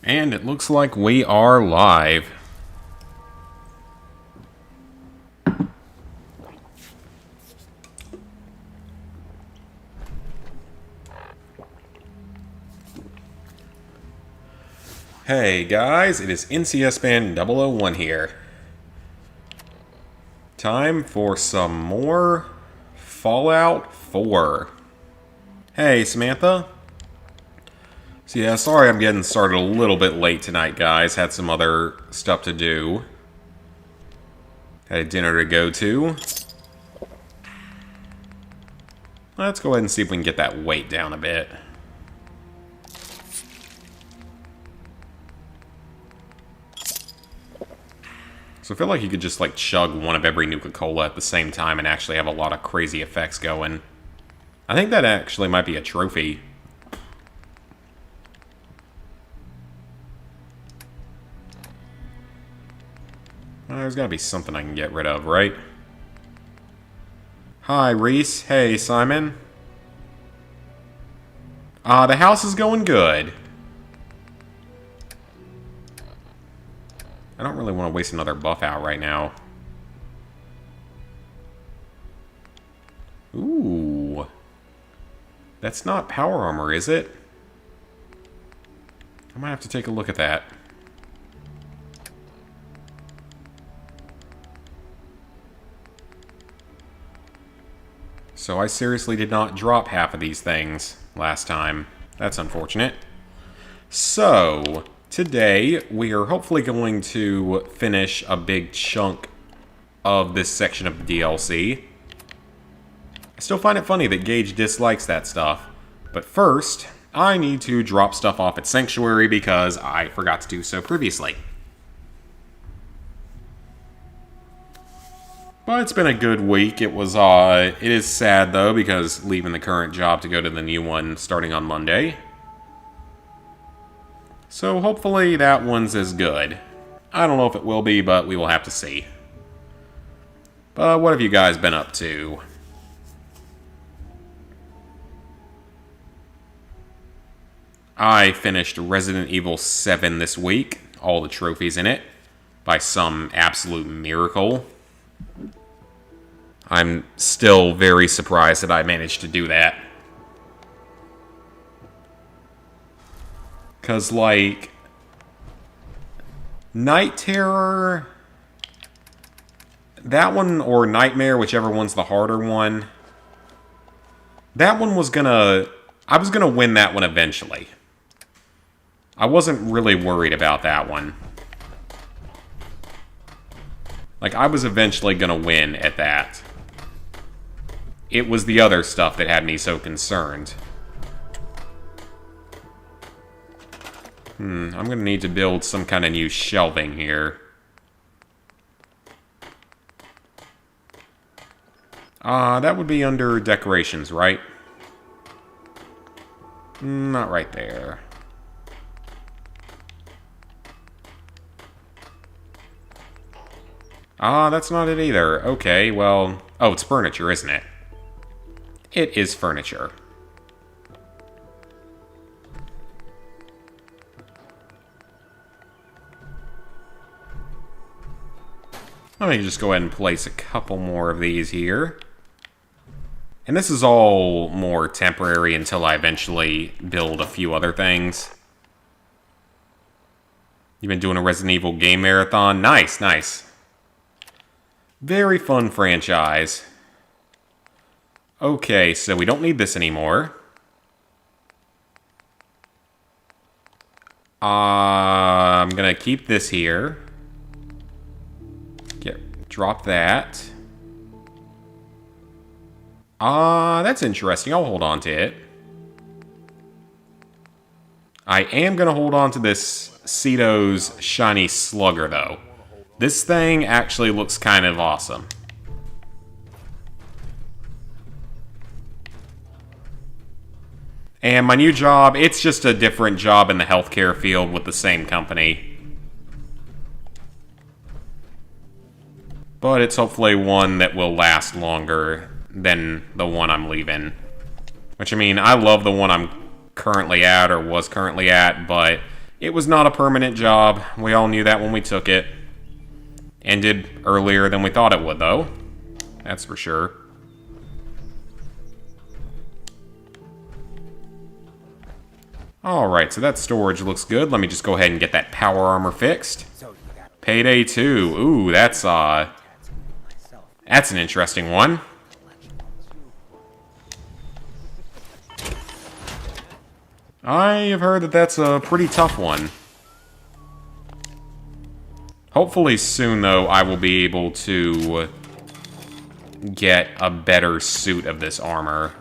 And it looks like we are live. Hey guys, it is NCS Band 001 here. Time for some more Fallout 4. Hey Samantha. So yeah, sorry I'm getting started a little bit late tonight, guys. Had some other stuff to do. Had a dinner to go to. Let's go ahead and see if we can get that weight down a bit. So I feel like you could just like chug one of every Nuka-Cola at the same time and actually have a lot of crazy effects going. I think that actually might be a trophy. There's gotta be something I can get rid of, right? Hi, Reese. Hey, Simon. The house is going good. I don't really want to waste another buff out right now. Ooh. That's not power armor, is it? I might have to take a look at that. So I seriously did not drop half of these things last time. That's unfortunate. So, today we are hopefully going to finish a big chunk of this section of the DLC. I still find it funny that Gage dislikes that stuff. But first, I need to drop stuff off at Sanctuary because I forgot to do so previously. But it's been a good week. It is sad though because leaving the current job to go to the new one starting on Monday. So hopefully that one's as good. I don't know if it will be, but we will have to see. But what have you guys been up to? I finished Resident Evil 7 this week. All the trophies in it. By some absolute miracle. I'm still very surprised that I managed to do that. Because, like, Night Terror, that one, or Nightmare, whichever one's the harder one, that one was I was gonna win that one eventually. I wasn't really worried about that one. Like, I was eventually gonna win at that. It was the other stuff that had me so concerned. I'm gonna need to build some kind of new shelving here. That would be under decorations, right? Not right there. That's not it either. Okay, well... Oh, it's furniture, isn't it? It is furniture. Let me just go ahead and place a couple more of these here. And this is all more temporary until I eventually build a few other things. You've been doing a Resident Evil game marathon? Nice, nice. Very fun franchise. Okay, so we don't need this anymore. I'm gonna keep this here. Drop that. That's interesting. I'll hold on to it. I am gonna hold on to this Ceto's Shiny Slugger, though. This thing actually looks kind of awesome. And my new job, it's just a different job in the healthcare field with the same company. But it's hopefully one that will last longer than the one I'm leaving. Which, I mean, I love the one I'm currently at, or was currently at, but It was not a permanent job. We all knew that when we took it. Ended earlier than we thought it would, though. That's for sure. Alright, so that storage looks good. Let me just go ahead and get that power armor fixed. Payday 2. Ooh, that's an interesting one. I have heard that that's a pretty tough one. Hopefully soon, though, I will be able to get a better suit of this armor.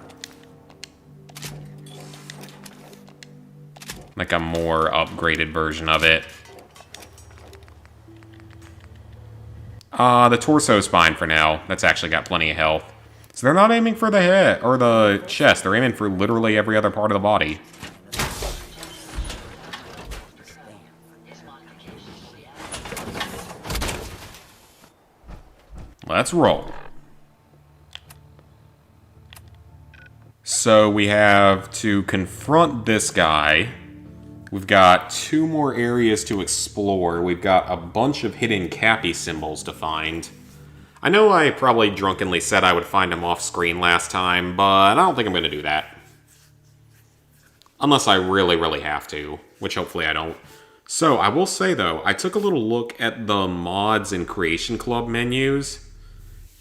Like a more upgraded version of it. The torso's fine for now. That's actually got plenty of health. So they're not aiming for the head or the chest. They're aiming for literally every other part of the body. Let's roll. So we have to confront this guy. We've got 2 more areas to explore. We've got a bunch of hidden Cappy symbols to find. I know I probably drunkenly said I would find them off screen last time, but I don't think I'm going to do that. Unless I really, really have to, which hopefully I don't. So, I will say though, I took a little look at the mods and Creation Club menus,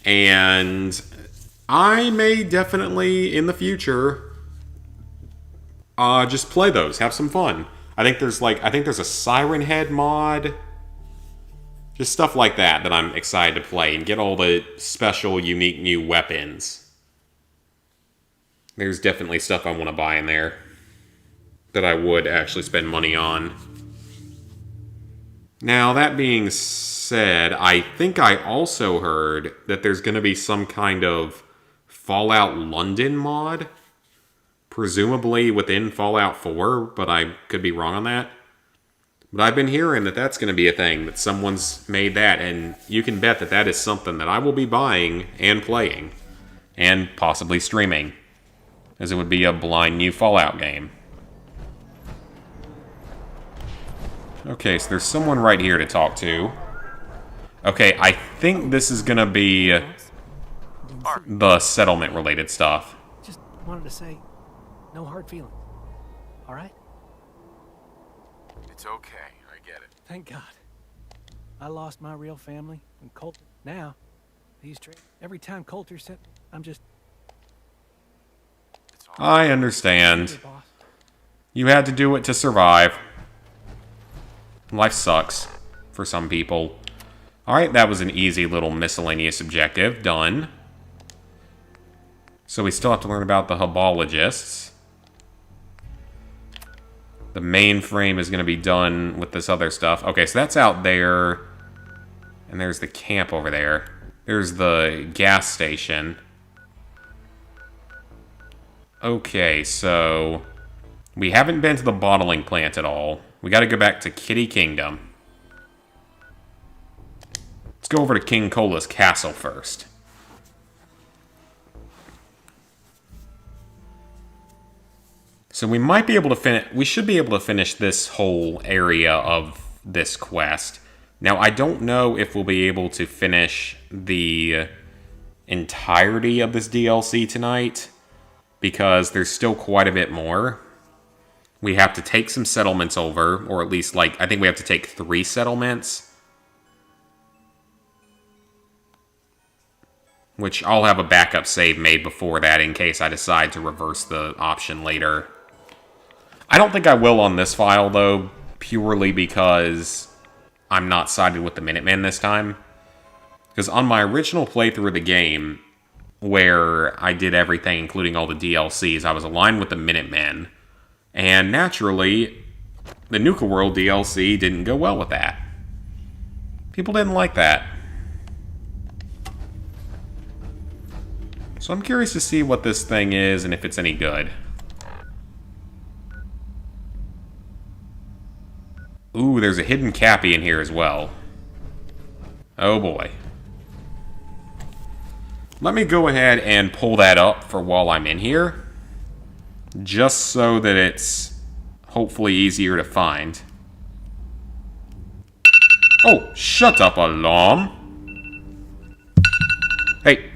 and I may definitely, in the future, just play those, have some fun. I think there's a Siren Head mod. Just stuff like that I'm excited to play and get all the special, unique new weapons. There's definitely stuff I want to buy in there that I would actually spend money on. Now, that being said, I think I also heard that there's going to be some kind of Fallout London mod. Presumably within Fallout 4, but I could be wrong on that. But I've been hearing that that's going to be a thing, that someone's made that, and you can bet that that is something that I will be buying and playing, and possibly streaming, as it would be a blind new Fallout game. Okay, so there's someone right here to talk to. Okay, I think this is going to be the settlement-related stuff. Just wanted to say, no hard feelings. All right? It's okay. I get it. Thank God. I lost my real family and Coulter. Now, these every time Coulter said, I'm just... I understand. You had to do it to survive. Life sucks for some people. Alright, that was an easy little miscellaneous objective. Done. So we still have to learn about the Hubologists. The mainframe is going to be done with this other stuff. Okay, so that's out there. And there's the camp over there. There's the gas station. Okay, so we haven't been to the bottling plant at all. We got to go back to Kitty Kingdom. Let's go over to King Cola's castle first. So we might be able to finish... We should be able to finish this whole area of this quest. Now, I don't know if we'll be able to finish the entirety of this DLC tonight, because there's still quite a bit more. We have to take some settlements over, or at least, like, I think we have to take 3 settlements. Which I'll have a backup save made before that in case I decide to reverse the option later. I don't think I will on this file, though, purely because I'm not sided with the Minutemen this time. Because on my original playthrough of the game, where I did everything, including all the DLCs, I was aligned with the Minutemen. And naturally, the Nuka World DLC didn't go well with that. People didn't like that. So I'm curious to see what this thing is and if it's any good. Ooh, there's a hidden Cappy in here as well. Oh boy. Let me go ahead and pull that up for while I'm in here. Just so that it's hopefully easier to find. Oh, shut up, alarm. Hey.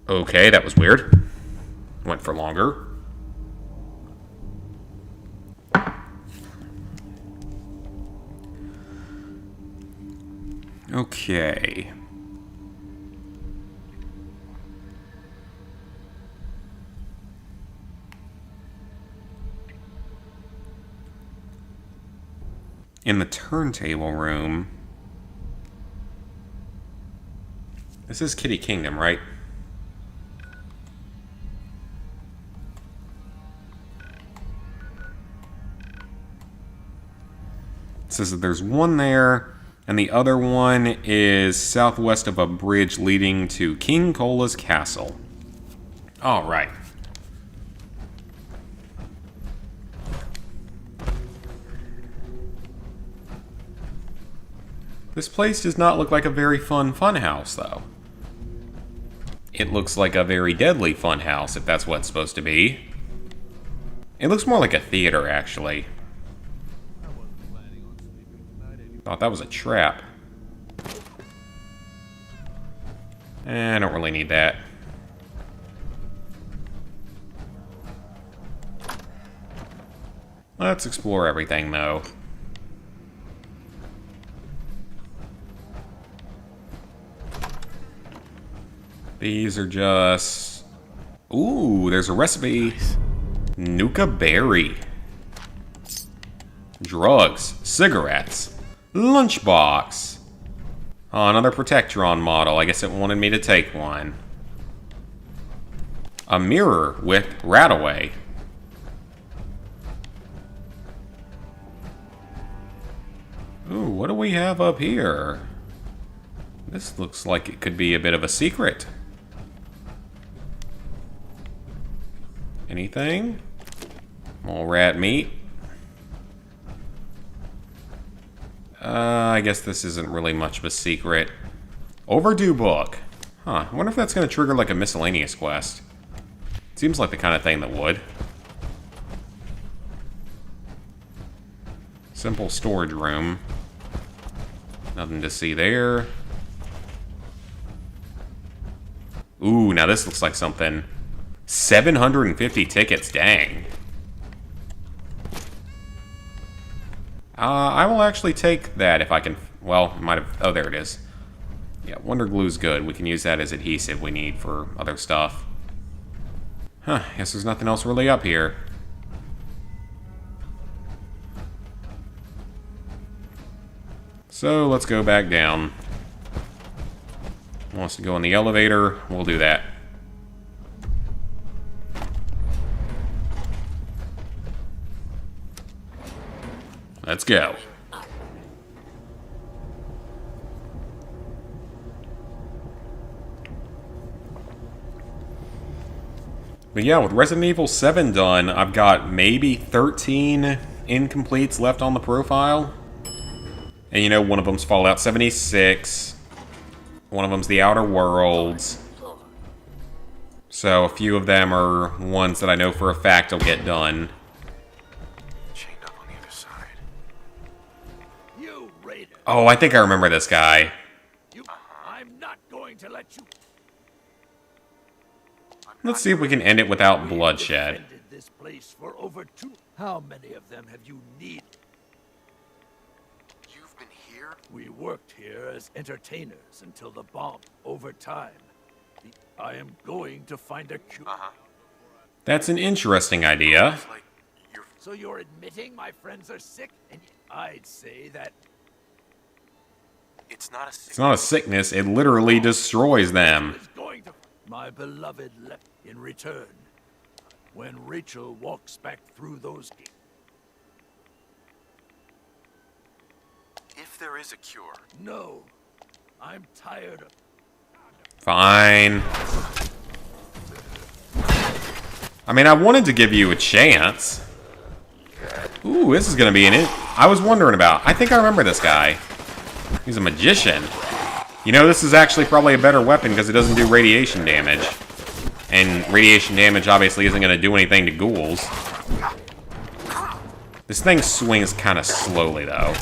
Okay, that was weird. Went for longer. Okay. In the turntable room. This is Kitty Kingdom, right? It says that there's one there, and the other one is southwest of a bridge leading to King Cola's castle. All right. This place does not look like a very fun funhouse, though. It looks like a very deadly funhouse, if that's what it's supposed to be. It looks more like a theater, actually. Thought that was a trap. I don't really need that. Let's explore everything, though. These are just... Ooh, there's a recipe. Nuka berry. Drugs. Cigarettes. Lunchbox. Oh, another Protectron model. I guess it wanted me to take one. A mirror with Rataway. Ooh, what do we have up here? This looks like it could be a bit of a secret. Anything? More rat meat. I guess this isn't really much of a secret. Overdue book. Huh, I wonder if that's going to trigger like a miscellaneous quest. Seems like the kind of thing that would. Simple storage room. Nothing to see there. Ooh, now this looks like something. 750 tickets, dang. I will actually take that if I can... Well, might have... Oh, there it is. Yeah, Wonder Glue's good. We can use that as adhesive we need for other stuff. Huh, guess there's nothing else really up here. So, let's go back down. Wants to go in the elevator, we'll do that. Let's go. But yeah, with Resident Evil 7 done, I've got maybe 13 incompletes left on the profile. And you know, one of them's Fallout 76. One of them's The Outer Worlds. So a few of them are ones that I know for a fact will get done. Oh, I think I remember this guy. I'm not going to let you. Let's see if we can end it without bloodshed. Defended this place for over two. How many of them have you needed? You've been here? We worked here as entertainers until the bomb. Over time, I am going to find a cure. That's an interesting idea. Like, So you're admitting my friends are sick, and I'd say that. it's not a It's not a sickness, it literally destroys them. Is going to my beloved left in return. When Rachel walks back through those gates. If there is a cure. No, I'm tired of. Fine. I mean, I wanted to give you a chance. Ooh, this is gonna be I was wondering about. I think I remember this guy. He's a magician. You know, this is actually probably a better weapon because it doesn't do radiation damage. And radiation damage obviously isn't going to do anything to ghouls. This thing swings kind of slowly, though.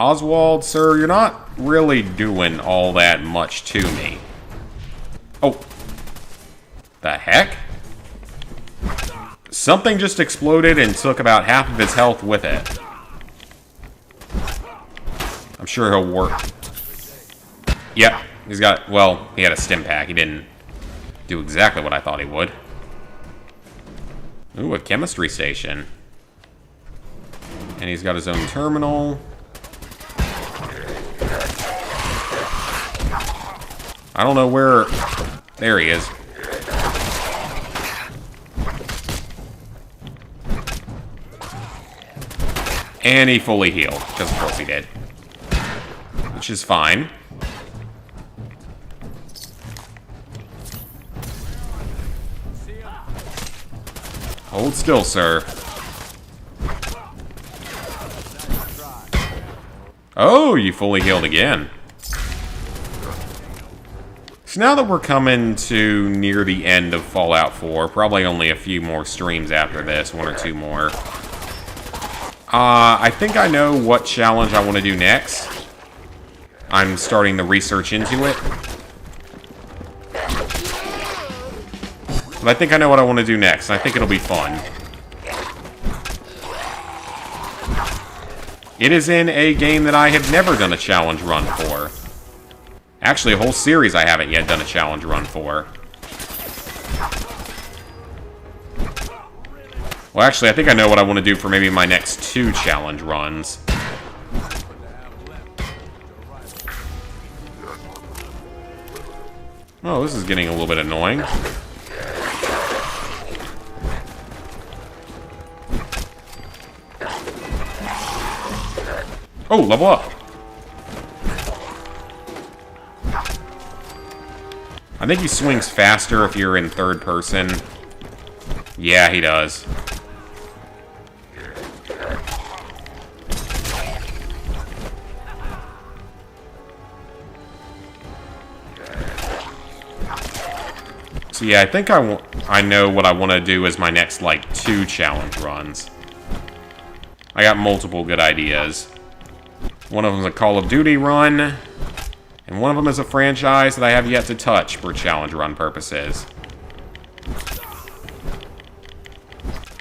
Oswald, sir, you're not really doing all that much to me. Oh. The heck? Something just exploded and took about half of his health with it. I'm sure he'll work. Yep, he's got, well, he had a stim pack. He didn't do exactly what I thought he would. Ooh, a chemistry station. And he's got his own terminal. I don't know where... There he is. And he fully healed, because of course he did. Which is fine. Hold still, sir. Oh, you fully healed again. So now that we're coming to near the end of Fallout 4, probably only a few more streams after this, one or two more. I think I know what challenge I want to do next. I'm starting the research into it. But I think I know what I want to do next. I think it'll be fun. It is in a game that I have never done a challenge run for. Actually, a whole series I haven't yet done a challenge run for. Well, actually, I think I know what I want to do for maybe my next 2 challenge runs. Oh, this is getting a little bit annoying. Oh, level up. I think he swings faster if you're in third person. Yeah, he does. So yeah, I think I know what I want to do as my next, like, 2 challenge runs. I got multiple good ideas. One of them is a Call of Duty run, and one of them is a franchise that I have yet to touch for challenge run purposes.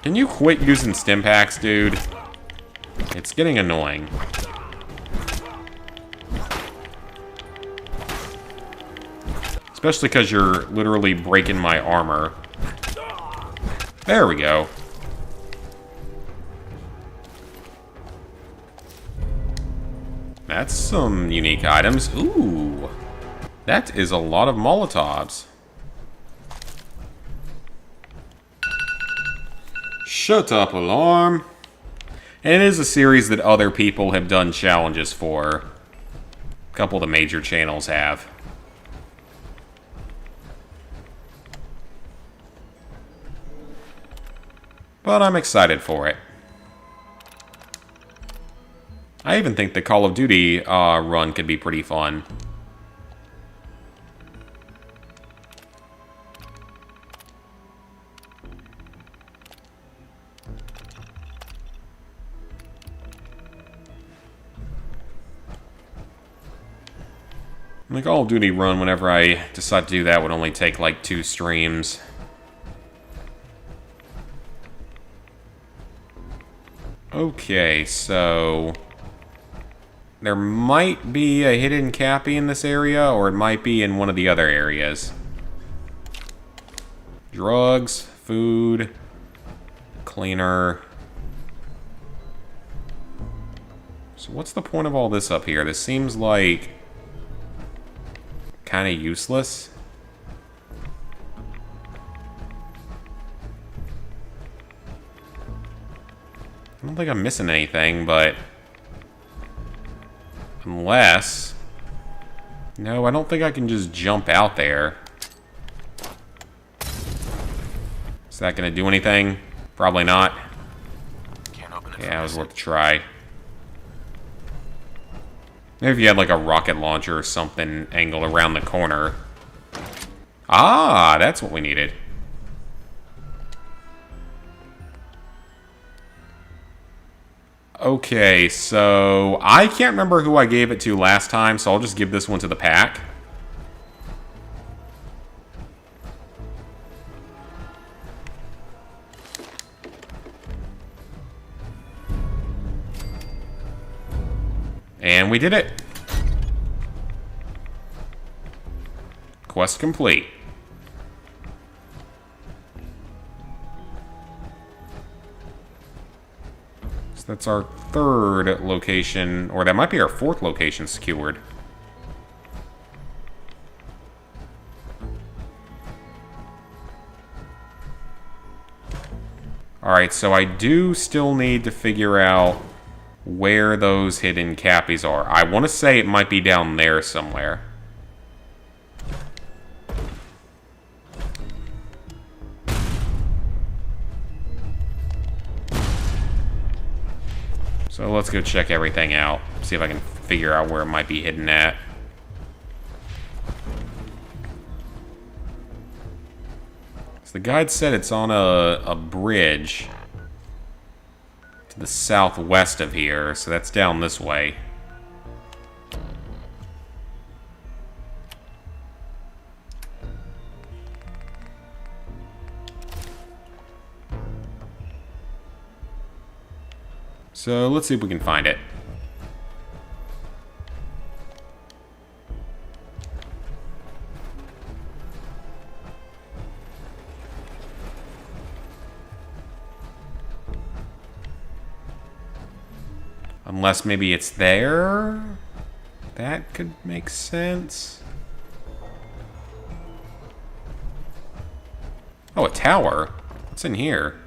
Can you quit using stim packs, dude? It's getting annoying. Especially because you're literally breaking my armor. There we go. That's some unique items. Ooh. That is a lot of Molotovs. Shut up, alarm. And it is a series that other people have done challenges for. A couple of the major channels have. But I'm excited for it. I even think the Call of Duty run could be pretty fun. The Call of Duty run, whenever I decide to do that, would only take like 2 streams. Okay, so... there might be a hidden Cappy in this area, or it might be in one of the other areas. Drugs, food, cleaner. So what's the point of all this up here? This seems like kind of useless. I don't think I'm missing anything, but... unless... no, I don't think I can just jump out there. Is that going to do anything? Probably not. Yeah, it was worth a try. Maybe if you had like a rocket launcher or something angled around the corner. Ah, that's what we needed. Okay, so I can't remember who I gave it to last time, so I'll just give this one to the pack. And we did it. Quest complete. So that's our third location, or that might be our fourth location secured. Alright, so I do still need to figure out where those hidden cappies are. I want to say it might be down there somewhere. So let's go check everything out. See if I can figure out where it might be hidden at. So the guide said it's on a bridge to the southwest of here, so that's down this way. So let's see if we can find it. Unless maybe it's there? That could make sense. Oh, a tower. What's in here?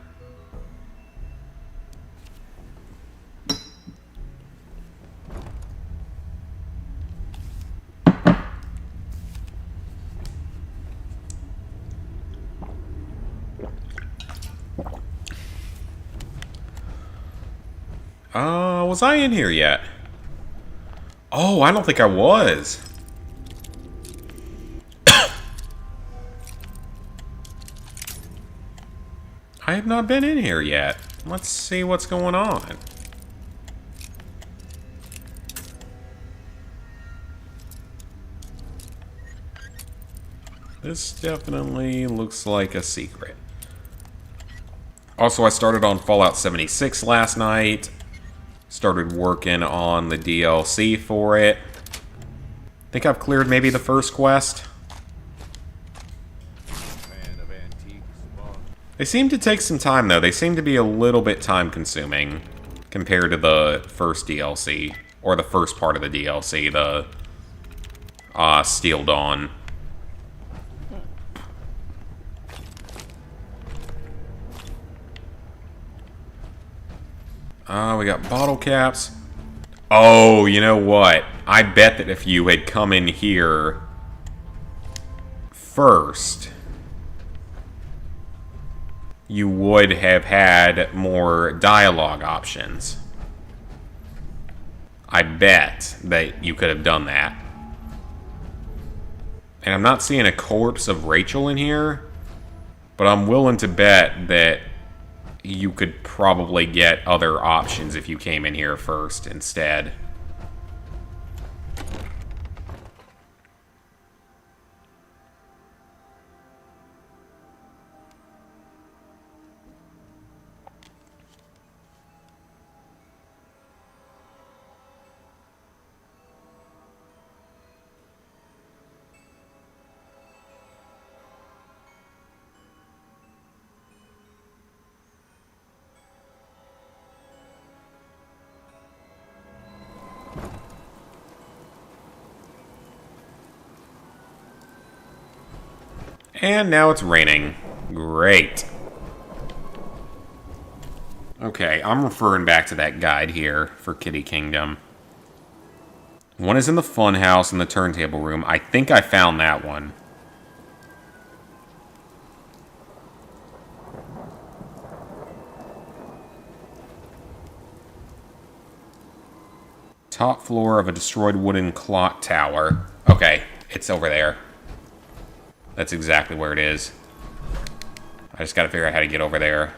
Was I in here yet? Oh, I don't think I was. I have not been in here yet. Let's see what's going on. This definitely looks like a secret. Also, I started on Fallout 76 last night. Started working on the DLC for it. Think I've cleared maybe the first quest. They seem to take some time, though. They seem to be a little bit time-consuming compared to the first DLC. Or the first part of the DLC, the Steel Dawn. We got bottle caps. Oh, you know what? I bet that if you had come in here first, you would have had more dialogue options. I bet that you could have done that. And I'm not seeing a corpse of Rachel in here, but I'm willing to bet that you could probably get other options if you came in here first instead. And now it's raining. Great. Okay, I'm referring back to that guide here for Kitty Kingdom. One is in the funhouse in the turntable room. I think I found that one. Top floor of a destroyed wooden clock tower. Okay, it's over there. That's exactly where it is. I just gotta figure out how to get over there.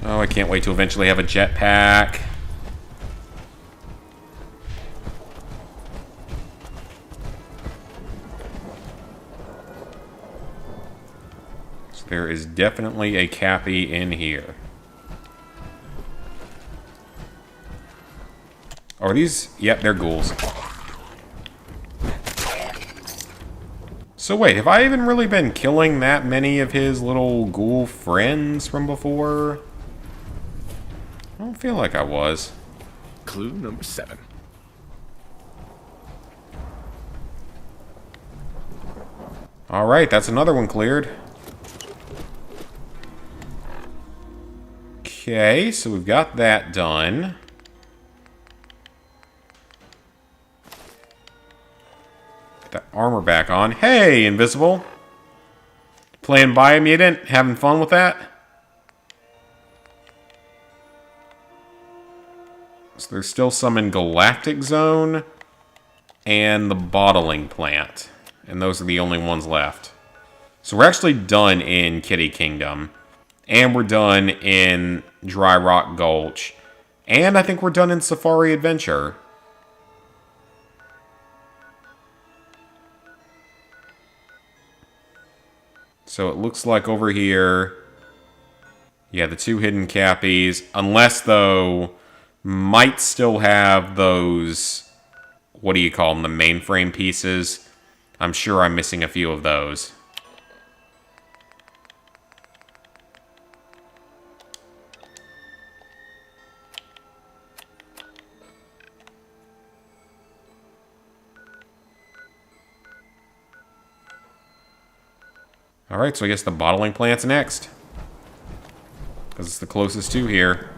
Oh, I can't wait to eventually have a jetpack. So there is definitely a Cappy in here. Are these? Yep, they're ghouls. So wait, have I even really been killing that many of his little ghoul friends from before? I don't feel like I was. Clue number 7. Alright, that's another one cleared. Okay, so we've got that done. That armor back on. Hey, Invisible! Playing Biomutant? Having fun with that? So there's still some in Galactic Zone and the bottling plant. And those are the only ones left. So we're actually done in Kitty Kingdom. And we're done in Dry Rock Gulch. And I think we're done in Safari Adventure. So it looks like over here, yeah, the 2 hidden Cappies. Unless, though, might still have those, what do you call them, the mainframe pieces. I'm sure I'm missing a few of those. Alright, so I guess the bottling plant's next. Because it's the closest to here.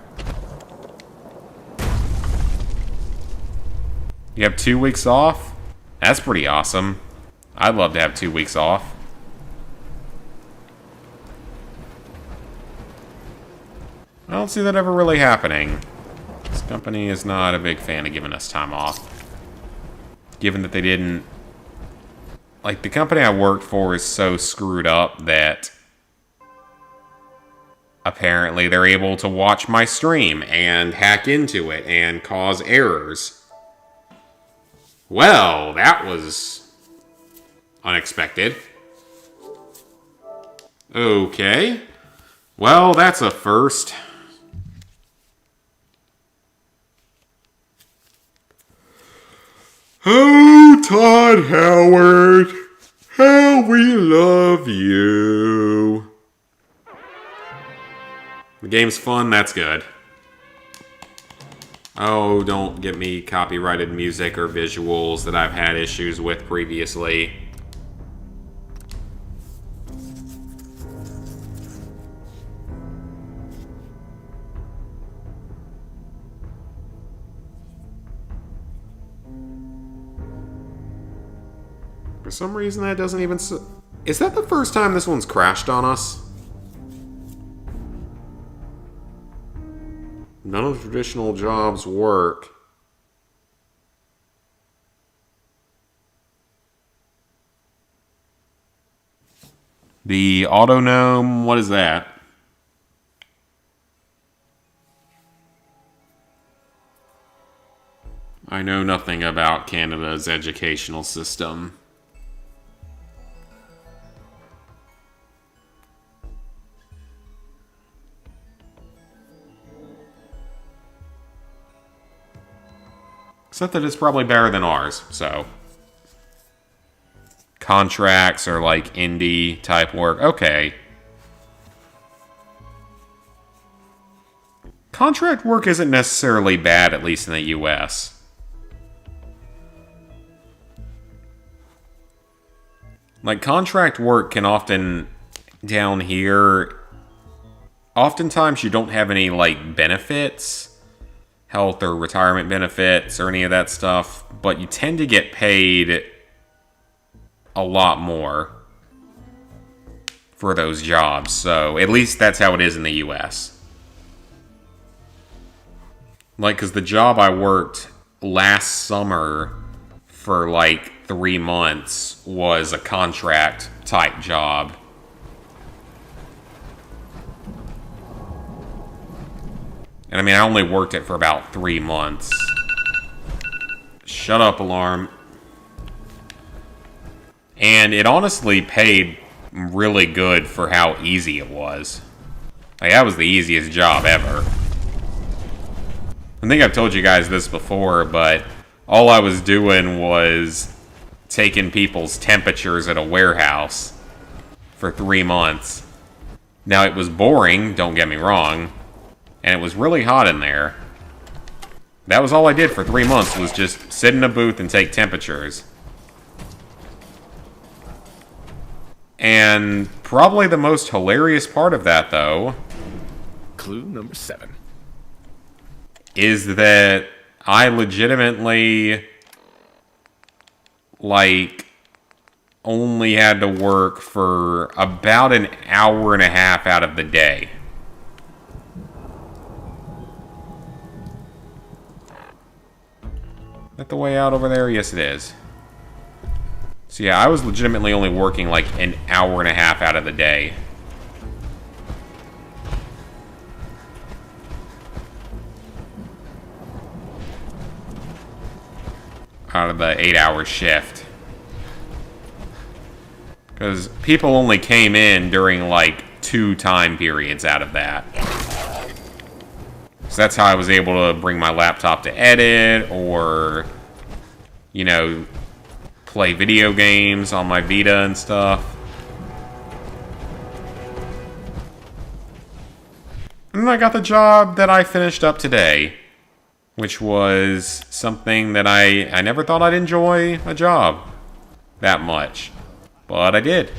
You have 2 weeks off? That's pretty awesome. I'd love to have 2 weeks off. I don't see that ever really happening. This company is not a big fan of giving us time off. Given that they didn't... Like, the company I worked for is so screwed up that apparently they're able to watch my stream and hack into it and cause errors. Well, that was unexpected. Okay. Well, that's a first. Oh, Todd Howard, how we love you. The game's fun, that's good. Oh, don't get me copyrighted music or visuals that I've had issues with previously. For some reason that doesn't even... Is that the first time this one's crashed on us? None of the traditional jobs work. The Autonome, what is that? I know nothing about Canada's educational system. Except that it's probably better than ours, so. Contracts or like indie type work. Okay. Contract work isn't necessarily bad, at least in the US. Like, contract work can often, down here, oftentimes you don't have any, like, benefits. Health or retirement benefits or any of that stuff, but you tend to get paid a lot more for those jobs. So at least that's how it is in the US. Like, because the job I worked last summer for like 3 months was a contract type job. And I mean, I only worked it for about 3 months. Shut up, alarm. And it honestly paid really good for how easy it was. Like, that was the easiest job ever. I think I've told you guys this before, but all I was doing was taking people's temperatures at a warehouse for 3 months. Now, it was boring, don't get me wrong, and it was really hot in there. That was all I did for 3 months, was just sit in a booth and take temperatures. And probably the most hilarious part of that, though, Clue number 7. is that I legitimately, like, only had to work for about an hour and a half out of the day. Is that the way out over there? Yes, it is. So yeah, I was legitimately only working like an hour and a half out of the day. Out of the 8-hour shift. Because people only came in during like 2 time periods out of that. So that's how I was able to bring my laptop to edit, or, you know, play video games on my Vita and stuff. And then I got the job that I finished up today, which was something that I never thought I'd enjoy a job that much. But I did.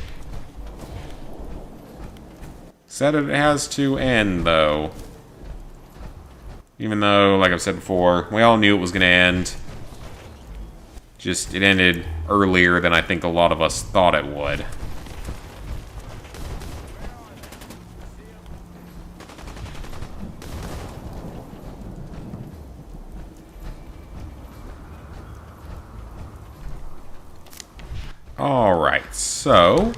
Said it has to end, though. Even though, like I've said before, we all knew it was going to end. Just, it ended earlier than I think a lot of us thought it would. Alright, so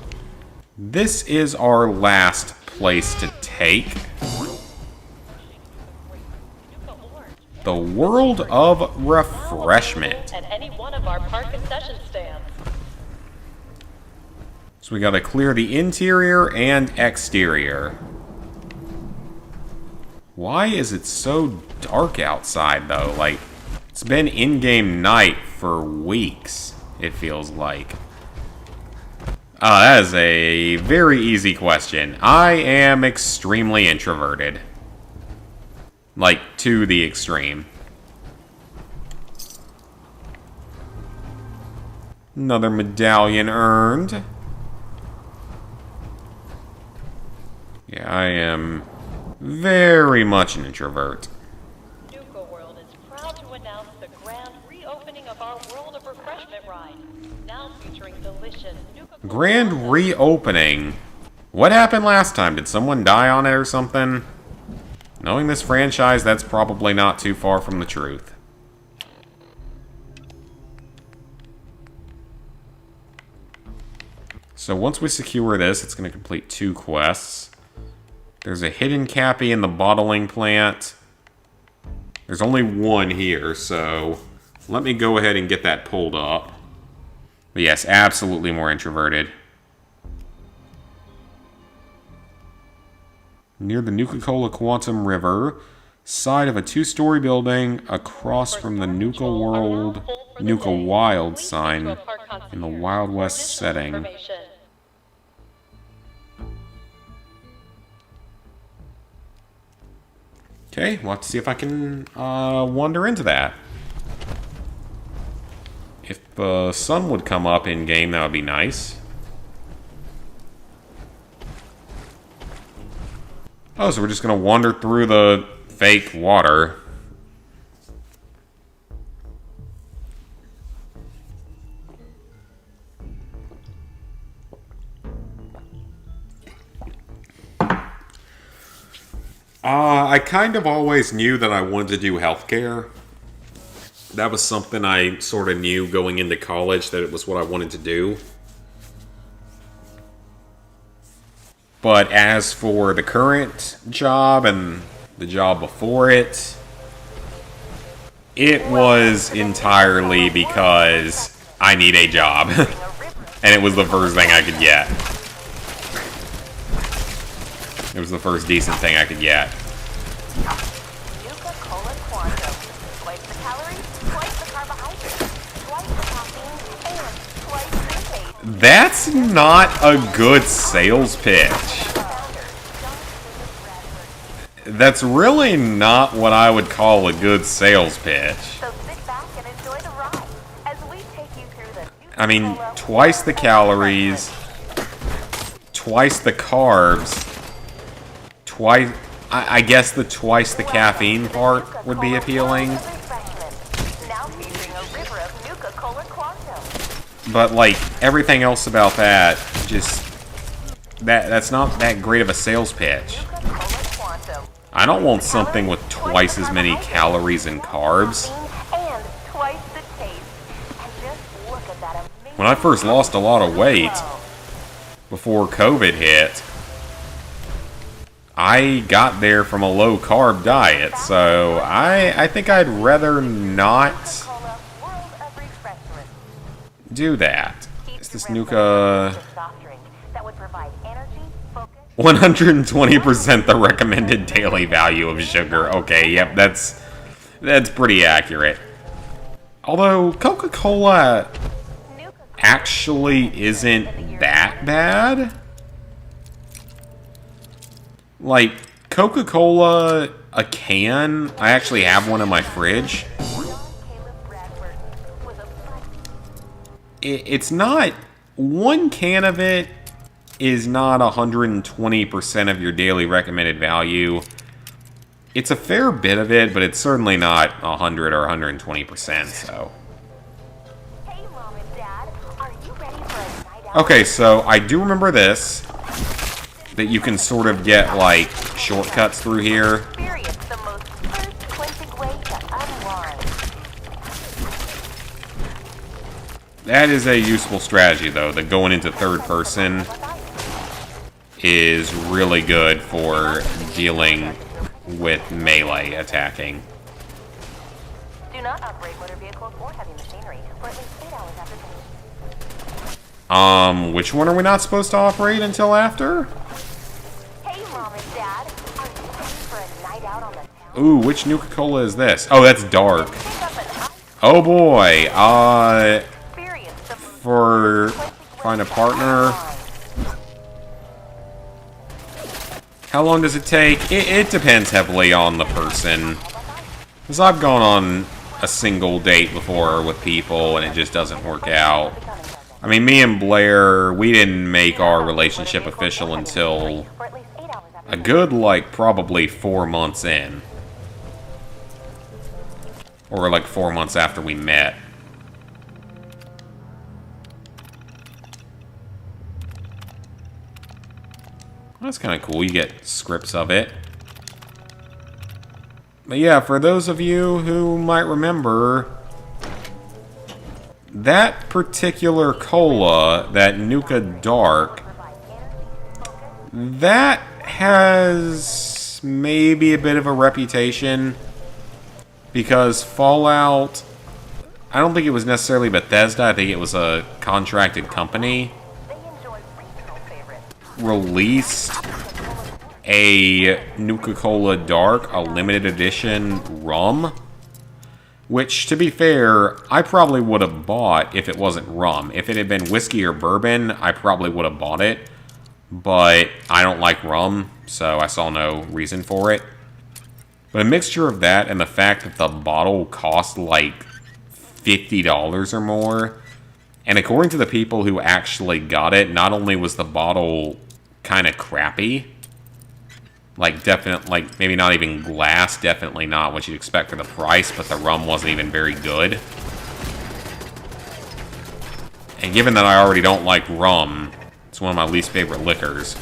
this is our last place to take. The World of Refreshment. At any one of our park concession stands. So we gotta clear the interior and exterior. Why is it so dark outside, though? Like, it's been in-game night for weeks, it feels like. That is a very easy question. I am extremely introverted. Like, to the extreme. Another medallion earned. Yeah, I am very much an introvert. Nuka World is proud to announce the grand reopening of our World of Refreshment ride. Now featuring delicious Nuka. Grand reopening? What happened last time? Did someone die on it or something? Knowing this franchise, that's probably not too far from the truth. So once we secure this, it's going to complete 2 quests. There's a hidden cappy in the bottling plant. There's only 1 here, so let me go ahead and get that pulled up. But yes, absolutely more introverted. Near the Nuka-Cola Quantum River, side of a 2-story building across from the Nuka World, Nuka Wild sign in the Wild West setting. Okay, we'll have to see if I can wander into that. If the sun would come up in-game, that would be nice. Oh, so we're just going to wander through the fake water. I kind of always knew that I wanted to do healthcare. That was something I sort of knew going into college, that it was what I wanted to do. But as for the current job and the job before it, it was entirely because I need a job. And it was the first thing I could get. It was the first decent thing I could get. Nuka Cola Quantum. Twice the calories, twice the carbohydrates, twice the caffeine, and twice the taste. That's not a good sales pitch. That's really not what I would call a good sales pitch. So sit back and enjoy the ride as we take you through the Nuka I mean, Cola twice the World of calories, twice the carbs, twice... I guess the twice the caffeine part would be appealing. Now featuring a river of Nuka Cola Quantum. But, like, everything else about that, just... That's not that great of a sales pitch. Nuka Cola Quantum. I don't want something with twice as many calories and carbs. And twice the taste. And just look at that amazing When I first lost a lot of weight, glow. before COVID hit, I got there from a low-carb diet, so I think I'd rather not Cola World of Refreshment. do that. Keep Is this your Nuka... recommended soft drink that would provide energy, focus, 120% the recommended daily value of sugar. Okay, yep, that's pretty accurate. Although, Coca-Cola Nuka actually isn't that bad. Like, Coca-Cola, a can, I actually have one in my fridge. Caleb Bradford was a fun It's not, one can of it is not 120% of your daily recommended value. It's a fair bit of it, but it's certainly not 100 or 120%, so. Hey, Mom and Dad, are you ready for a night out? Okay, so I do remember this, that you can sort of get, like, shortcuts through here. Experience the most thirst-quenching way to unwind. That is a useful strategy, though, that going into third person is really good for dealing with melee attacking. Do not operate motor vehicles or heavy machinery for at least 8 hours after finish. Which one are we not supposed to operate until after? Hey, Mom and Dad, are you ready for a night out on the town? Ooh, which Nuka-Cola is this? Oh, that's dark. Pick up an ice Oh boy, experience the most for find a partner. How long does it take? It depends heavily on the person. Because I've gone on a single date before with people and it just doesn't work out. I mean, me and Blair, we didn't make our relationship official until for at least 8 hours after a good, like, probably 4 months in. Or like 4 months after we met. That's kind of cool. You get scripts of it. But yeah, for those of you who might remember, that particular cola, that Nuka Dark, that has maybe a bit of a reputation because Fallout, I don't think it was necessarily Bethesda, I think it was a contracted company, they enjoy regional favorites. released a Nuka-Cola Dark, a limited edition rum, which, to be fair, I probably would have bought if it wasn't rum. If it had been whiskey or bourbon, I probably would have bought it, but I don't like rum, so I saw no reason for it. But a mixture of that and the fact that the bottle cost like $50 or more, and according to the people who actually got it, not only was the bottle kind of crappy, like maybe not even glass, definitely not what you'd expect for the price, but the rum wasn't even very good. And given that I already don't like rum, it's one of my least favorite liquors.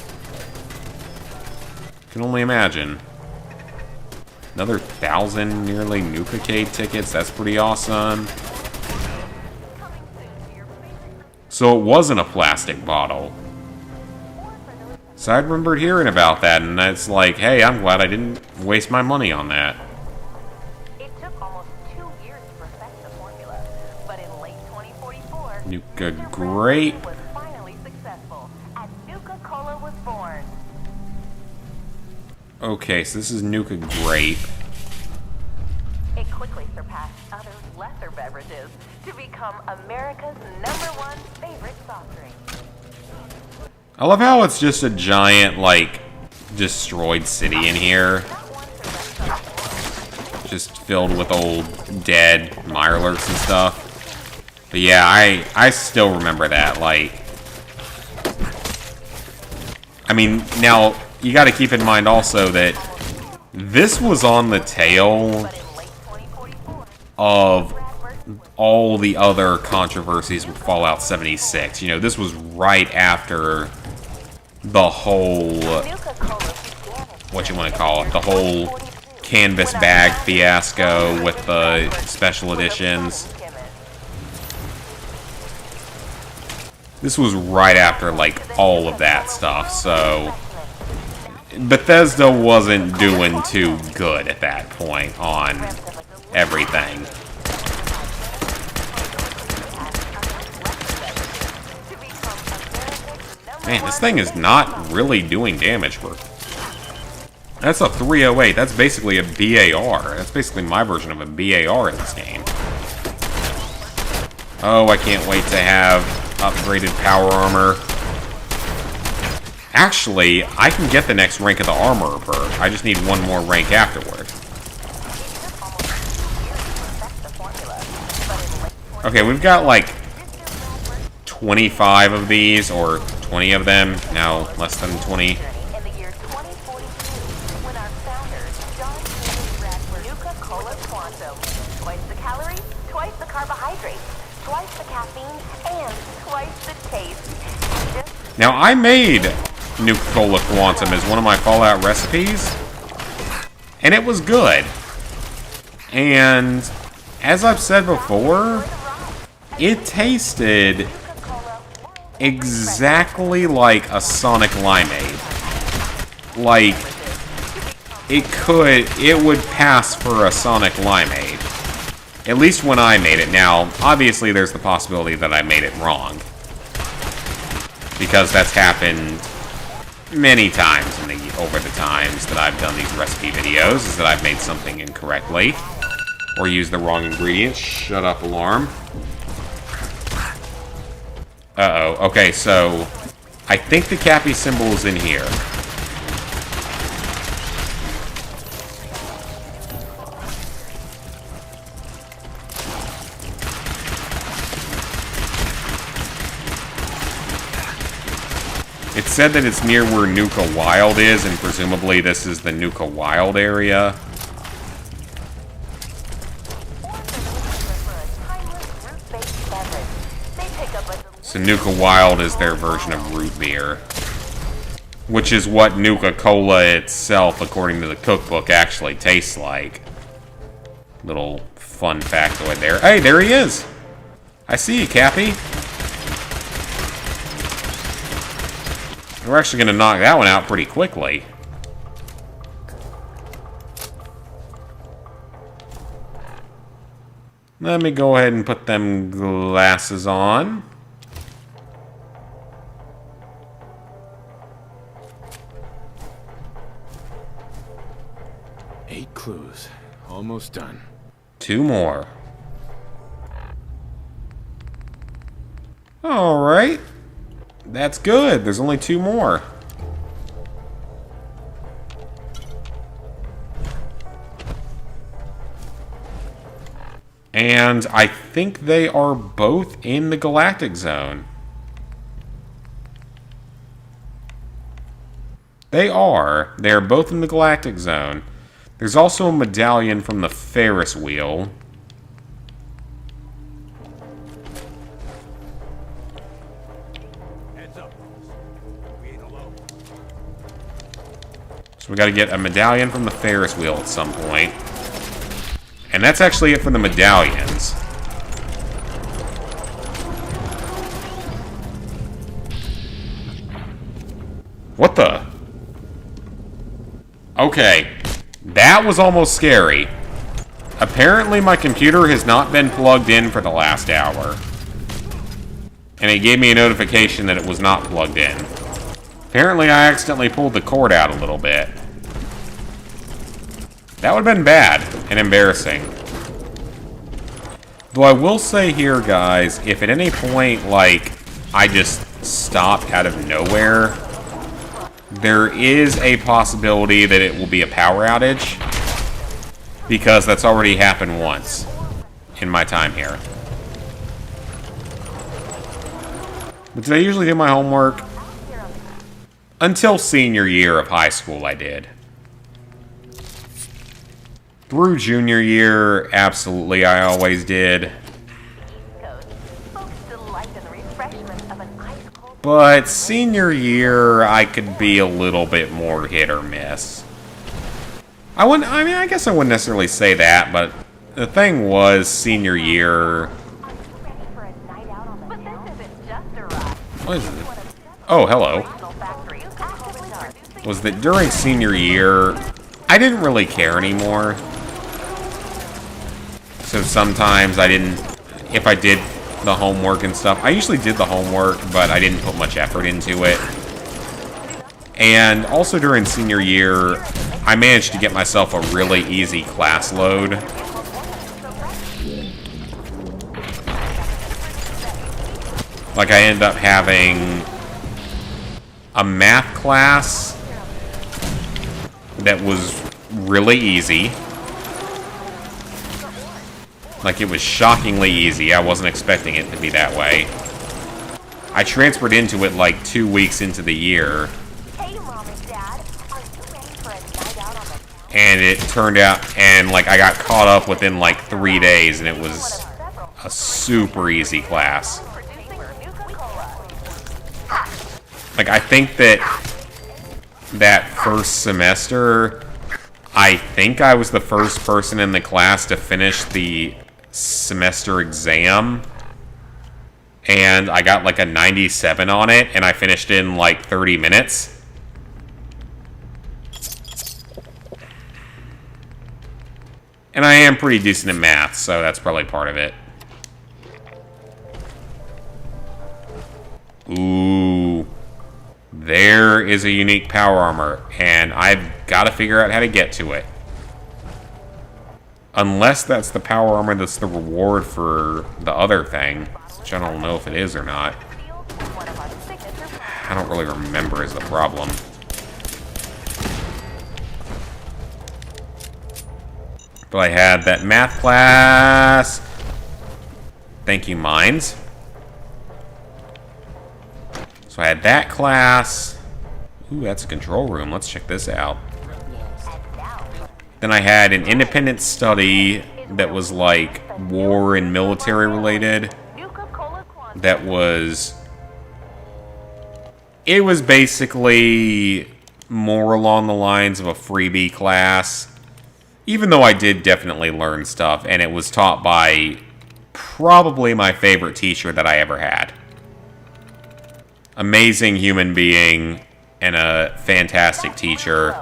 Can only imagine. Another 1,000 nearly Nuka-Cade tickets, that's pretty awesome. So it wasn't a plastic bottle. Or for those So I remembered hearing about that, and it's like, hey, I'm glad I didn't waste my money on that. It took almost 2 years to perfect the formula, but in late 2044, Nuka Mr. Grape. Bradford was finally successful, and Nuka Cola was born. Okay, so this is Nuka Grape. It quickly surpassed other lesser beverages to become America's #1 favorite soft drink. I love how it's just a giant, like, destroyed city in here. Just filled with old, dead Mirelurks and stuff. But yeah, I still remember that, like... I mean, now, you gotta keep in mind also that this was on the tail of all the other controversies with Fallout 76. You know, this was right after the whole, what you want to call it, the whole canvas bag fiasco with the special editions. This was right after, like, all of that stuff, so Bethesda wasn't doing too good at that point on everything. Man, this thing is not really doing damage for... That's a 308. That's basically a BAR. That's basically my version of a BAR in this game. Oh, I can't wait to have upgraded power armor. Actually, I can get the next rank of the armorer perk. I just need one more rank afterward. Okay, we've got like 25 of these, or 20 of them. Now, less than 20. In the year 2042, when our founders, John and Bradford, Nuka Cola Quantum, twice the calories, twice the carbohydrates, twice the caffeine, and twice the taste. Now, I made Nuka Cola Quantum as one of my Fallout recipes, and it was good. And as I've said before, it tasted exactly like a Sonic Limeade. Like, it would pass for a Sonic Limeade. At least when I made it. Now, obviously there's the possibility that I made it wrong. Because that's happened many times over the times that I've done these recipe videos, is that I've made something incorrectly. Or used the wrong ingredients. Shut up, alarm. Uh-oh. Okay, so I think the Cappy symbol is in here. It said that it's near where Nuka Wild is, and presumably this is the Nuka Wild area. So Nuka Wild is their version of root beer. Which is what Nuka Cola itself, according to the cookbook, actually tastes like. Little fun factoid there. Hey, there he is! I see you, Cappy. We're actually going to knock that one out pretty quickly. Let me go ahead and put them glasses on. Eight clues. Almost done. 2 more. Alright. That's good. There's only 2 more. And I think they are both in the Galactic Zone. They are. They are both in the Galactic Zone. There's also a medallion from the Ferris wheel. So we gotta get a medallion from the Ferris wheel at some point. And that's actually it for the medallions. What the? Okay. That was almost scary. Apparently my computer has not been plugged in for the last hour. And it gave me a notification that it was not plugged in. Apparently I accidentally pulled the cord out a little bit. That would have been bad and embarrassing. Though I will say here, guys, if at any point, like, I just stop out of nowhere, there is a possibility that it will be a power outage. Because that's already happened once in my time here. But did I usually do my homework? Until senior year of high school, I did. Through junior year, absolutely, I always did. But senior year, I could be a little bit more hit or miss. I guess I wouldn't necessarily say that, but the thing was, senior year... What is it? Oh, hello. Was that during senior year, I didn't really care anymore. So sometimes I didn't... If I did the homework and stuff, I usually did the homework, but I didn't put much effort into it. And also during senior year, I managed to get myself a really easy class load. Like, I ended up having a math class that was really easy. Like, it was shockingly easy. I wasn't expecting it to be that way. I transferred into it like 2 weeks into the year. And it turned out, and like I got caught up within like 3 days, and it was a super easy class. Like, I think that first semester, I think I was the first person in the class to finish the semester exam. And I got like a 97 on it, and I finished in like 30 minutes. And I am pretty decent at math, so that's probably part of it. Ooh. There is a unique power armor, and I've got to figure out how to get to it. Unless that's the power armor that's the reward for the other thing, which I don't know if it is or not. I don't really remember is the problem. But I had that math class. Thank you, Mines. So I had that class. Ooh, that's a control room. Let's check this out. Then I had an independent study that was like war and military related. That was... It was basically more along the lines of a freebie class. Even though I did definitely learn stuff, and it was taught by probably my favorite teacher that I ever had. Amazing human being and a fantastic teacher.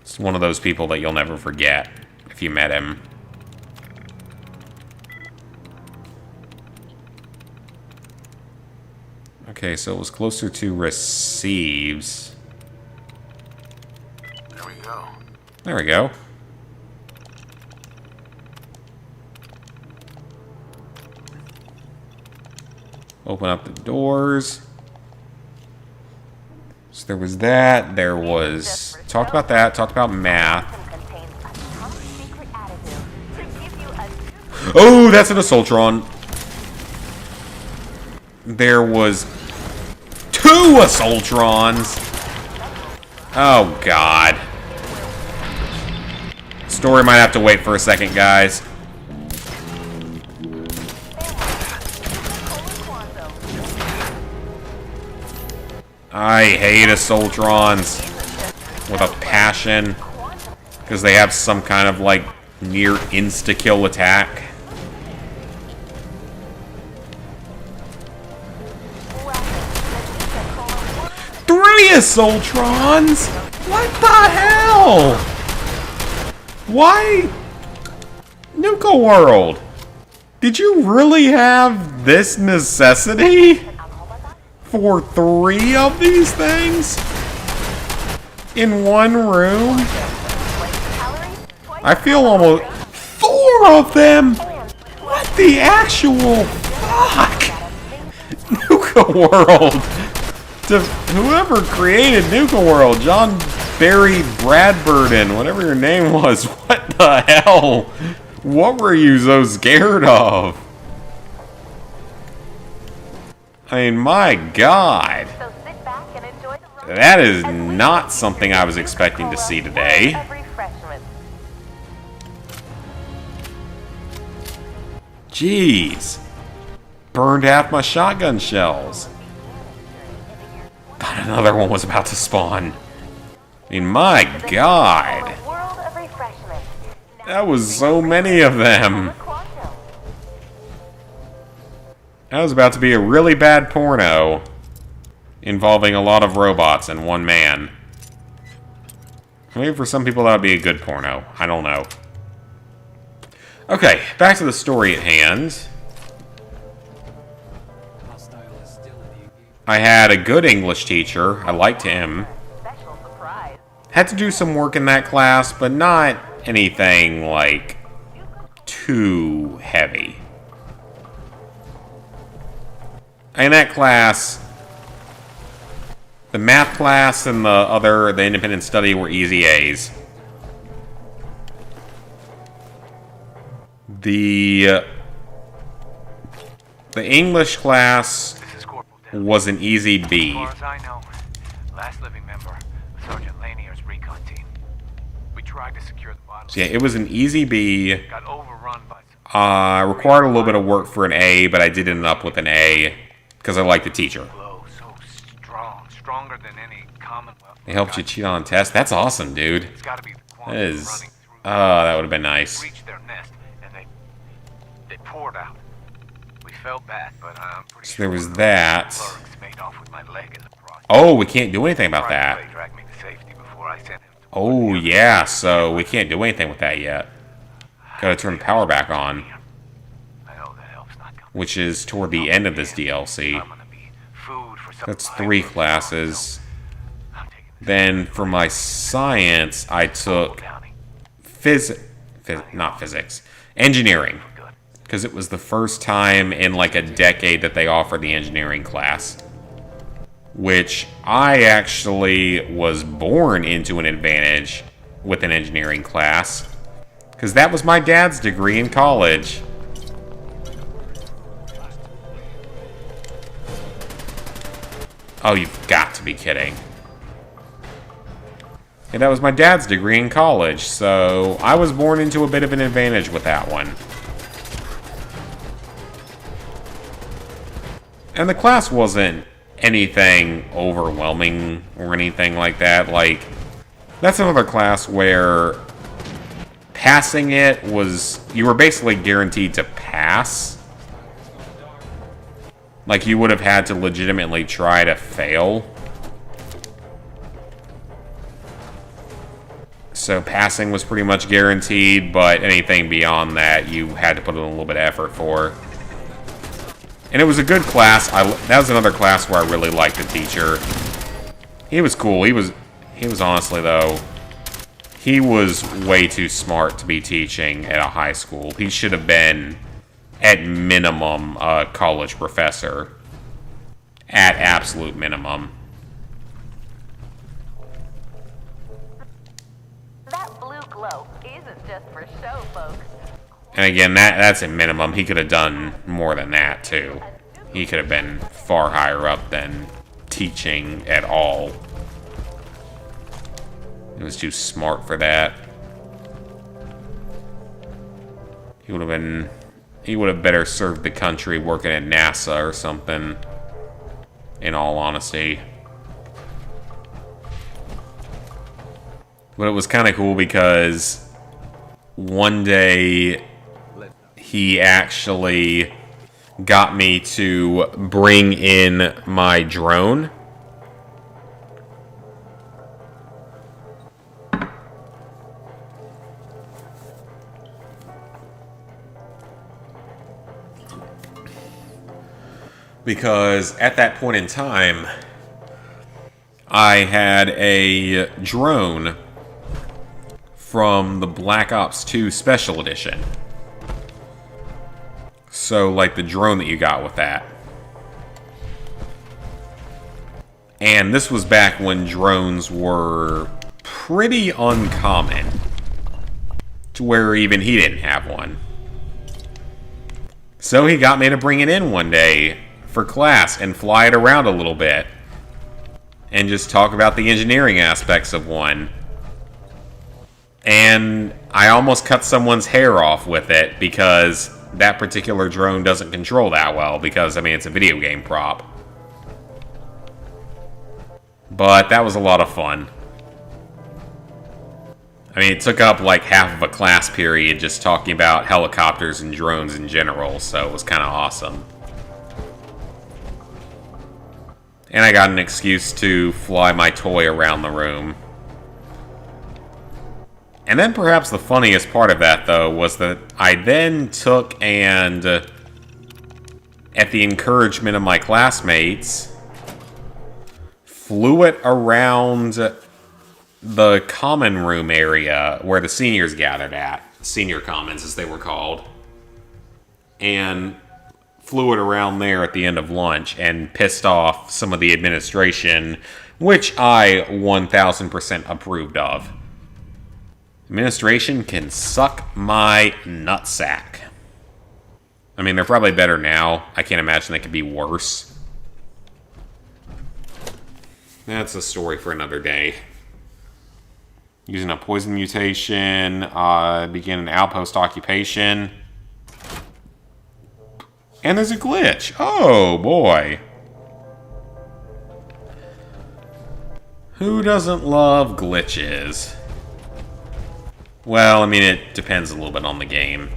It's one of those people that you'll never forget if you met him. Okay, so it was closer to receives. There we go. There we go. Open up the doors. So there was that. There was... Talked about that. Talked about math. Oh, that's an Assaultron. There was... 2 Assaultrons! Oh, God. Story might have to wait for a second, guys. I hate Assaultrons with a passion. Because they have some kind of, like, near insta-kill attack. this, Ultrons? What the hell? Why? Nuka World. Did you really have this necessity for 3 of these things in one room? I feel almost 4 of them. What the actual fuck? Nuka World. To whoever created Nuka World, John Barry Bradburden, whatever your name was, what the hell? What were you so scared of? I mean, my God. So sit back and enjoy the ride That is as we not something I was expecting to see today. of refreshments. Jeez. Burned half my shotgun shells. Thought another one was about to spawn. I mean, my God. A world of refreshments. That was so many of them. Quantum. That was about to be a really bad porno involving a lot of robots and one man. Maybe for some people that would be a good porno. I don't know. Okay, back to the story at hand. I had a good English teacher. I liked him. Special surprise. Had to do some work in that class, but not anything, like, too heavy. In that class, the math class and the independent study were easy A's. The English class This is Corporal Dillon. was an easy B. As far as I know, last living member of Sergeant Lanier's recon team. We tried to secure the bottles. So yeah, it was an easy B. Got overrun by some Required a little bit of work for an A, but I did end up with an A because I liked the teacher. glow so strong, stronger than any Commonwealth. They helped you cheat on a test. That's awesome, dude. It's got to be the That quantum is. running through. Oh, that would have been nice. Reached their nest and they poured out. We felt bad, but I'm pretty So sure there was those that. Lurks made off with my leg in the process. Oh, we can't do anything about that. They dragged me to safety before I sent him to Oh, yeah, so we can't do anything with that yet. Gotta turn the power back on, I know the help's not coming. which is toward the end of this DLC. I'm gonna be food for some That's viper 3 for classes. I'm taking this Then for my science, I took county. not physics, engineering. Good. Because it was the first time in like a decade that they offered the engineering class. Which I actually was born into an advantage with an engineering class. Because that was my dad's degree in college. Oh, you've got to be kidding. Yeah, that was my dad's degree in college, so I was born into a bit of an advantage with that one. And the class wasn't anything overwhelming or anything like that. Like, that's another class where passing it was... You were basically guaranteed to pass. Like, you would have had to legitimately try to fail. So passing was pretty much guaranteed, but anything beyond that, you had to put in a little bit of effort for. And it was a good class. That was another class where I really liked the teacher. He was cool. He was honestly, though, he was way too smart to be teaching at a high school. He should have been, at minimum, a college professor. At absolute minimum. That blue glow isn't just for show, folks. And again, that's a minimum. He could have done more than that, too. He could have been far higher up than teaching at all. He was too smart for that. He would have better served the country working at NASA or something, in all honesty. But it was kind of cool because one day he actually got me to bring in my drone. because at that point in time, I had a drone from the Black Ops 2 Special Edition. So, like the drone that you got with that. And this was back when drones were pretty uncommon, to where even he didn't have one. So he got me to bring it in one day for class and fly it around a little bit. And just talk about the engineering aspects of one. And I almost cut someone's hair off with it because that particular drone doesn't control that well because, I mean, it's a video game prop. But that was a lot of fun. I mean, it took up like half of a class period just talking about helicopters and drones in general, so it was kind of awesome. And I got an excuse to fly my toy around the room. And then perhaps the funniest part of that, though, was that I then took and, at the encouragement of my classmates, flew it around the common room area where the seniors gathered at. Senior Commons, as they were called. And flew it around there at the end of lunch and pissed off some of the administration, which I 1000% approved of. Administration can suck my nutsack. I mean, they're probably better now. I can't imagine they could be worse. That's a story for another day. Using a poison mutation, begin an outpost occupation. And there's a glitch. Oh, boy. Who doesn't love glitches? Well, I mean, it depends a little bit on the game.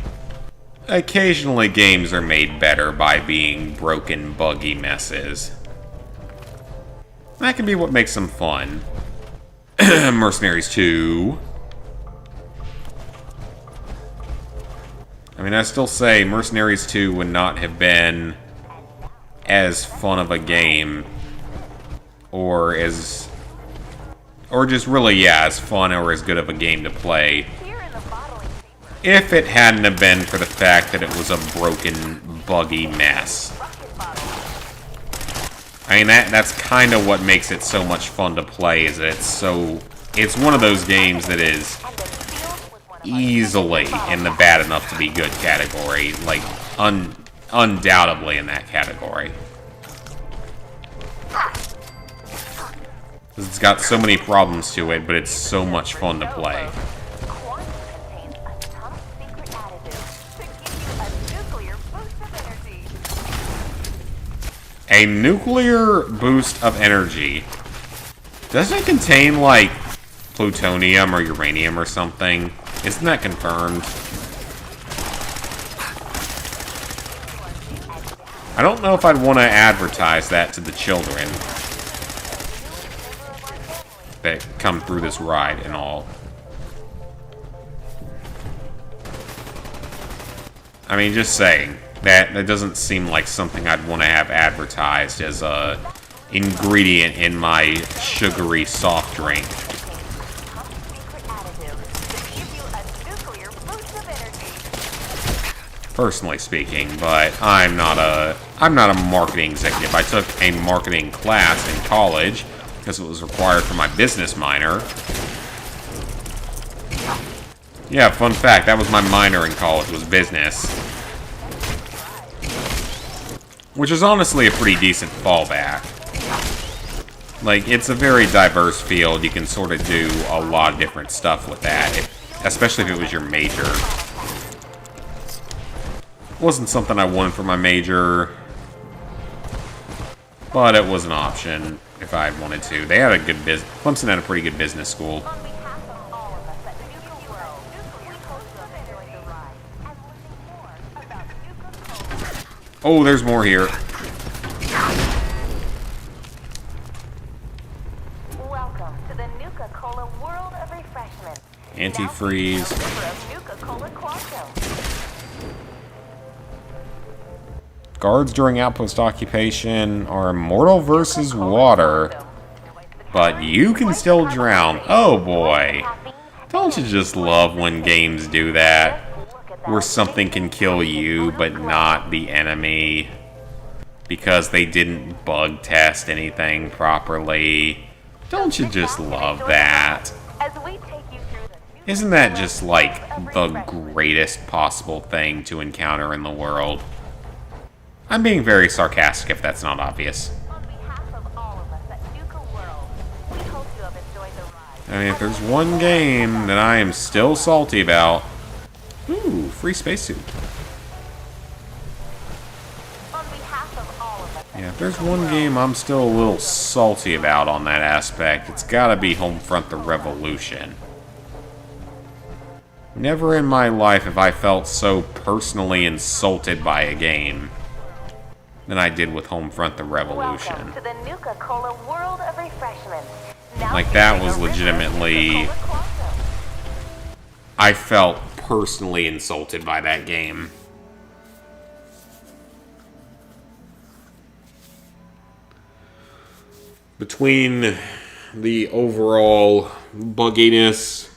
Occasionally, games are made better by being broken, buggy messes. That can be what makes them fun. Mercenaries 2. I mean, I still say Mercenaries 2 would not have been as fun of a game, or just really, yeah, as fun or as good of a game to play, if it hadn't have been for the fact that it was a broken, buggy mess. I mean, that's kind of what makes it so much fun to play, is that it's one of those games that is easily in the bad enough to be good category, like, undoubtedly in that category. It's got so many problems to it, but it's so much fun to play. A nuclear boost of energy. Doesn't it contain, like, plutonium or uranium or something? Isn't that confirmed? I don't know if I'd want to advertise that to the children that come through this ride and all. I mean, just saying. That doesn't seem like something I'd want to have advertised as a ingredient in my sugary soft drink. Personally speaking, but I'm not a marketing executive. I took a marketing class in college because it was required for my business minor. Yeah, fun fact, that was my minor in college, was business. Which is honestly a pretty decent fallback. Like, it's a very diverse field. You can sort of do a lot of different stuff with that, especially if it was your major. Wasn't something I wanted for my major, but it was an option if I wanted to. They had a good business. Clemson had a pretty good business school. Oh, there's more here. Welcome to the Nuka Cola World of Refreshment. Antifreeze. Nuka Cola Quantum. Guards during outpost occupation are immortal versus water. But you can still drown. Oh boy. Don't you just love when games do that? Where something can kill you, but not the enemy. Because they didn't bug test anything properly. Don't you just love that? Isn't that just like the greatest possible thing to encounter in the world? I'm being very sarcastic if that's not obvious. On behalf of all of us at Nuka World, we hope you have enjoyed the ride. I mean, if there's one game that I am still salty about... Ooh, free spacesuit. On behalf of all of us at Yeah, if there's one game I'm still a little salty about on that aspect, it's gotta be Homefront: The Revolution. Never in my life have I felt so personally insulted by a game than I did with Homefront: The Revolution. Welcome to the Nuka Cola World of Refreshment. Now Like, that featuring was original legitimately... Nuka Cola Quantum. I felt personally insulted by that game. Between the overall bugginess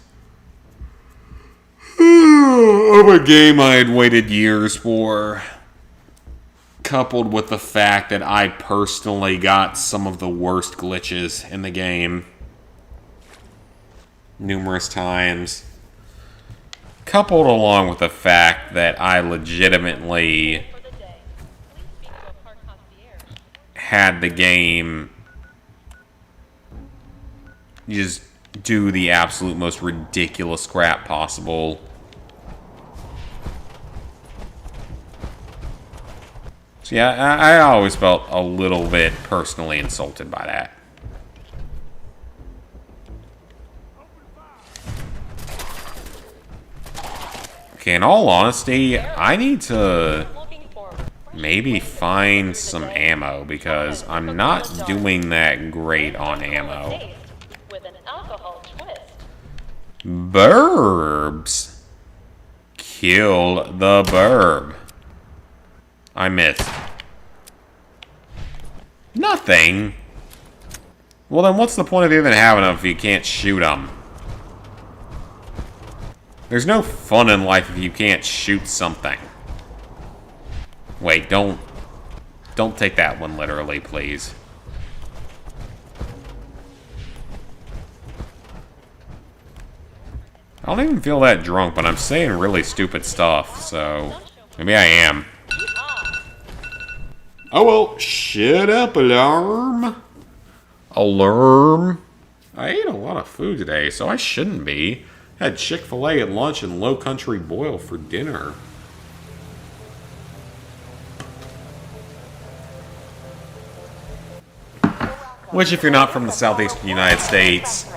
of a game I had waited years for, coupled with the fact that I personally got some of the worst glitches in the game numerous times, coupled along with the fact that I legitimately For the day, please speak to a park concierge. had the game just do the absolute most ridiculous crap possible. So yeah, I always felt a little bit personally insulted by that. Okay, in all honesty, I need to Looking for maybe find some ammo because I'm not doing that great on ammo. taste with an alcohol twist. Burbs. Kill the burb. I missed. Nothing. Well, then what's the point of even having them if you can't shoot them? There's no fun in life if you can't shoot something. Wait, don't take that one literally, please. I don't even feel that drunk, but I'm saying really stupid stuff, so maybe I am. Oh well, shut up, alarm. Alarm. I ate a lot of food today, so I shouldn't be. Had Chick-fil-A at lunch and Low Country Boil for dinner. Which, if you're not from the southeastern United States,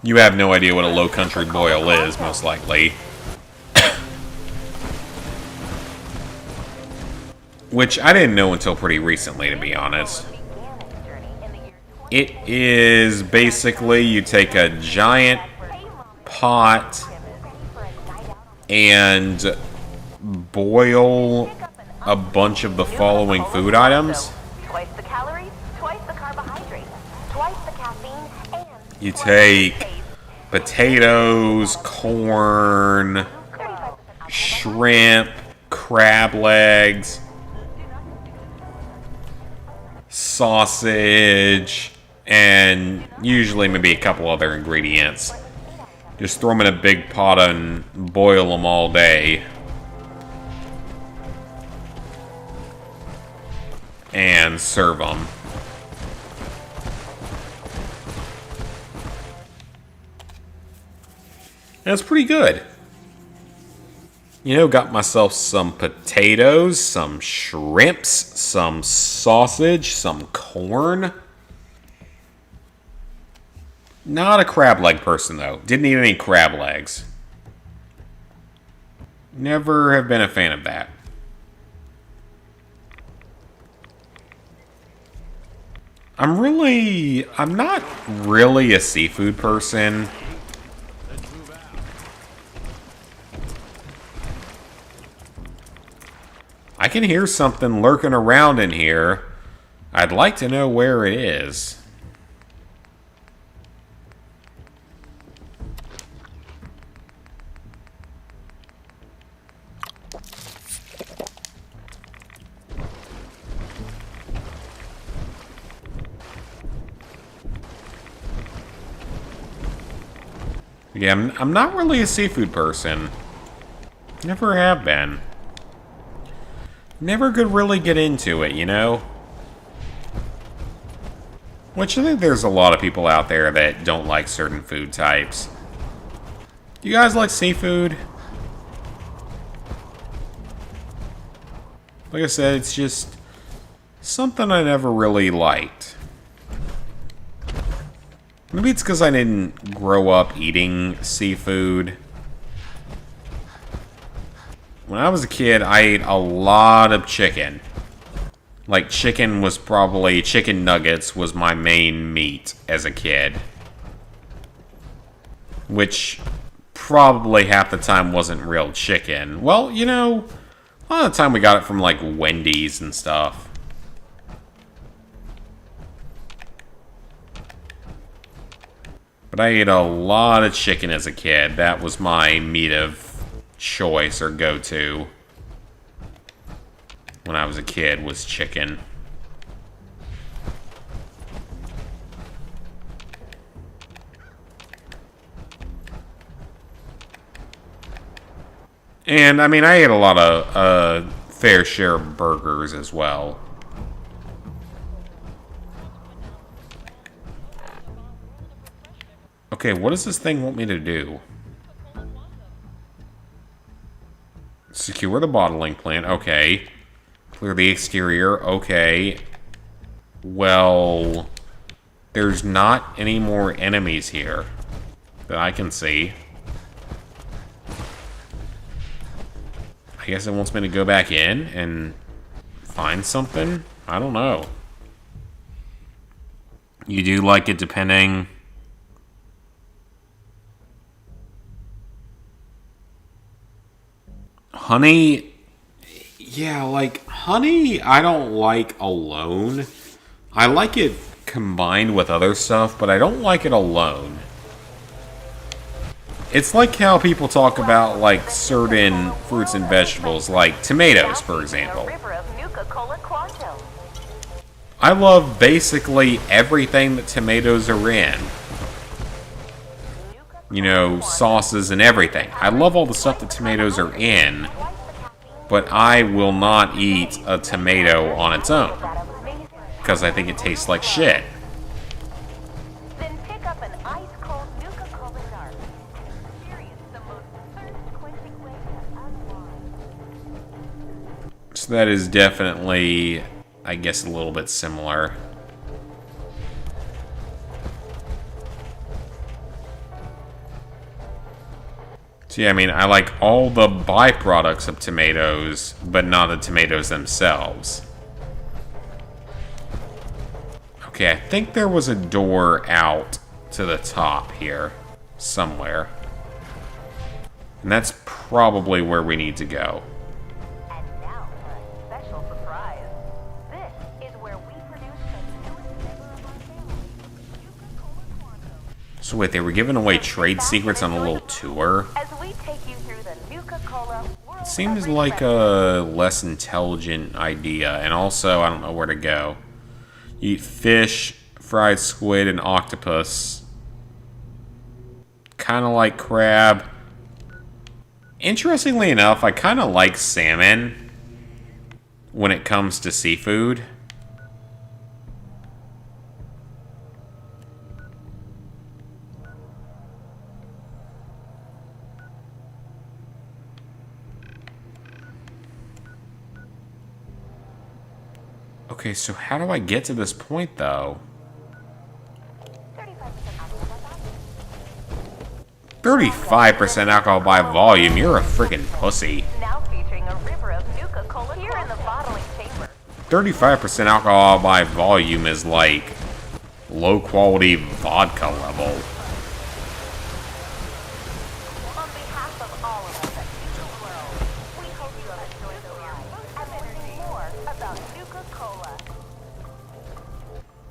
you have no idea what a Low Country Boil is, most likely. Which I didn't know until pretty recently, to be honest. It is basically you take a giant pot and boil a bunch of the following food items. Twice the calories, twice the carbohydrates, twice the caffeine, and You take potatoes, corn, shrimp, crab legs, sausage, and usually maybe a couple other ingredients. Just throw them in a big pot and boil them all day. And serve them. And it's pretty good. You know, got myself some potatoes, some shrimps, some sausage, some corn. Not a crab leg person, though. Didn't eat any crab legs. Never have been a fan of that. I'm not really a seafood person. I can hear something lurking around in here. I'd like to know where it is. Yeah, I'm not really a seafood person. Never have been. Never could really get into it, you know? Which I think there's a lot of people out there that don't like certain food types. Do you guys like seafood? Like I said, it's just something I never really liked. Maybe it's because I didn't grow up eating seafood. When I was a kid, I ate a lot of chicken. Like, chicken nuggets was my main meat as a kid. Which probably half the time wasn't real chicken. Well, you know, a lot of the time we got it from, like, Wendy's and stuff. But I ate a lot of chicken as a kid. That was my meat of choice or go-to when I was a kid, was chicken. And, I mean, I ate a lot of fair share of burgers as well. Okay, what does this thing want me to do? Secure the bottling plant. Okay. Clear the exterior. Okay. Well, there's not any more enemies here that I can see. I guess it wants me to go back in and find something? I don't know. You do like it depending... Honey, yeah, like, honey I don't like alone. I like it combined with other stuff, but I don't like it alone. It's like how people talk about, like, certain fruits and vegetables, like tomatoes, for example. I love basically everything that tomatoes are in. You know, sauces and everything. I love all the stuff that tomatoes are in, but I will not eat a tomato on its own, because I think it tastes like shit. Then pick up an ice-cold Nuka Cola Dark. Experience the most thirst-quenching way to unwind. So that is definitely, I guess, a little bit similar. So yeah, I mean, I like all the byproducts of tomatoes, but not the tomatoes themselves. Okay, I think there was a door out to the top here, somewhere. And that's probably where we need to go. And now for a special surprise. This is where we produce the newest flavor of our family, Nuka Cola Quantum. So wait, they were giving away trade secrets on a little tour? As we take you through the Nuka Cola world It seems of like refreshment. a less intelligent idea, and also, I don't know where to go. You eat fish, fried squid, and octopus. Kind of like crab. Interestingly enough, I kind of like salmon when it comes to seafood. Okay, so how do I get to this point, though? 35% alcohol by volume? You're a freaking pussy. Now featuring a river of Nuka Cola here in the bottling chamber. 35% alcohol by volume is like low-quality vodka level. On behalf of all of us at Nuka World, we hope you have enjoyed the ride. And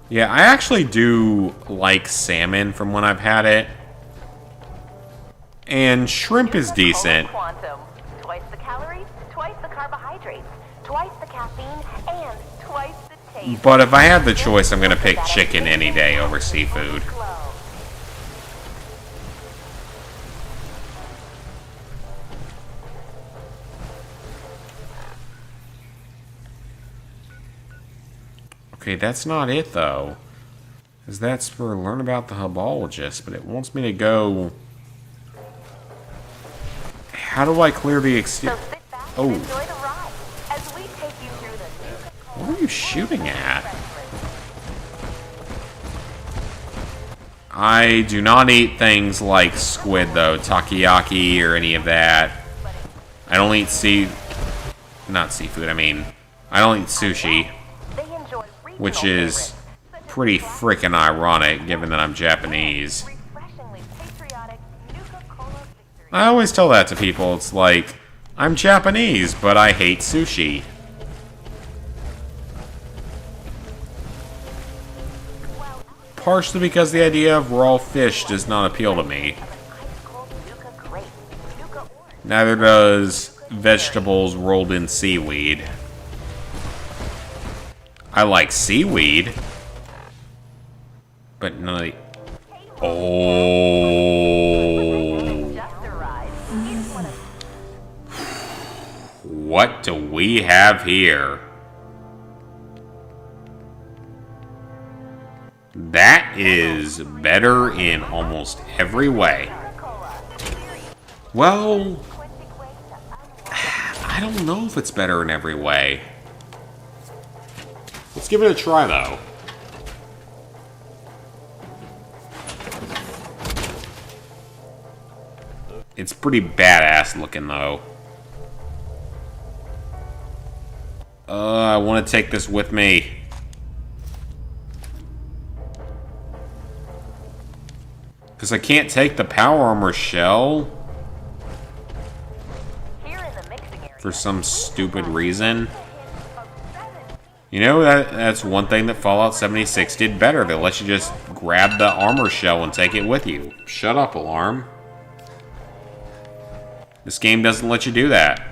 Yeah, I actually do like salmon from when I've had it. And shrimp is decent. Quantum. Twice the calories, twice the carbohydrates, twice the caffeine, and twice the taste. But if I had the choice, I'm gonna pick chicken any day over seafood. Okay, that's not it though. Because that's for learn about the hubologist, but it wants me to go. How do I clear the exterior? So sit back Oh. and enjoy the ride as we take you through the Nuka What are you shooting at? I do not eat things like squid, though. Takoyaki or any of that. I don't eat not seafood, I mean. I don't eat sushi. They enjoy Which regional is favorites, such as pretty freaking ironic, given that I'm Japanese. refreshingly patriotic Nuka-Cola victory. I always tell that to people. It's like, I'm Japanese, but I hate sushi. Partially because the idea of raw fish does not appeal to me. Ice-cold Nuka grape, Nuka orange. Neither does vegetables rolled in seaweed. I like seaweed, but none of the... Oh... Just arrived. Here's one of What do we have here? That is better in almost every way. Well, I don't know if it's better in every way. Let's give it a try, though. It's pretty badass looking, though. I want to take this with me. Because I can't take the power armor shell here in the mixing area. for some stupid reason. You know, that's one thing that Fallout 76 did better. They let you just grab the armor shell and take it with you. Shut up, alarm. This game doesn't let you do that.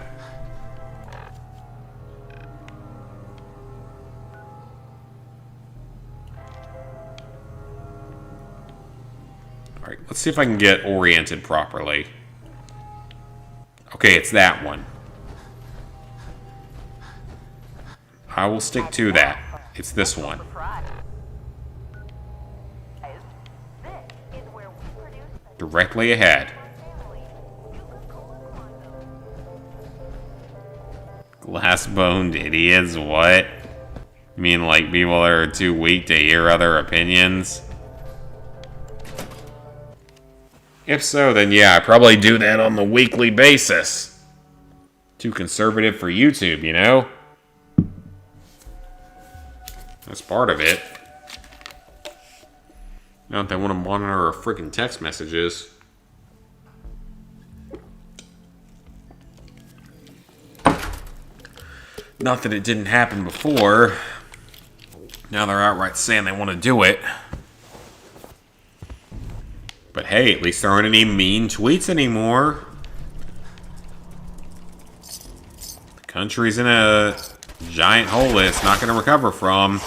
Alright, let's see if I can get oriented properly. Okay, it's that one. I will stick to that. It's this one. This is where we produce the Directly ahead. family Nuka-Cola Quantum. Glass-boned idiots? What? You mean like people that are too weak to hear other opinions? If so, then yeah, I probably do that on the weekly basis. Too conservative for YouTube, you know? That's part of it. Not they want to monitor our freaking text messages. Not that it didn't happen before. Now they're outright saying they want to do it. But hey, at least there aren't any mean tweets anymore. The country's in a giant hole that it's not going to recover from.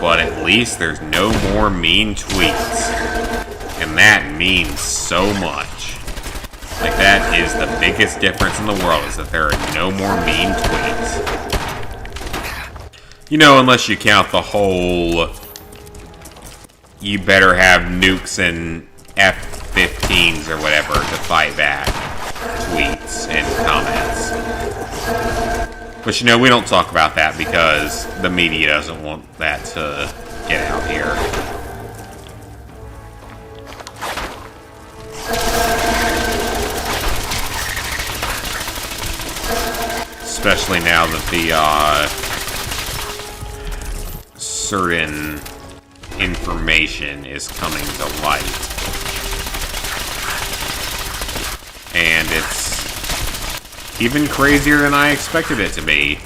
But at least there's no more mean tweets. And that means so much. Like, that is the biggest difference in the world, is that there are no more mean tweets. You know, unless you count the whole... You better have nukes and F-15s or whatever to fight back tweets and comments. But you know, we don't talk about that because the media doesn't want that to get out here. Especially now that the certain information is coming to light. And it's even crazier than I expected it to be.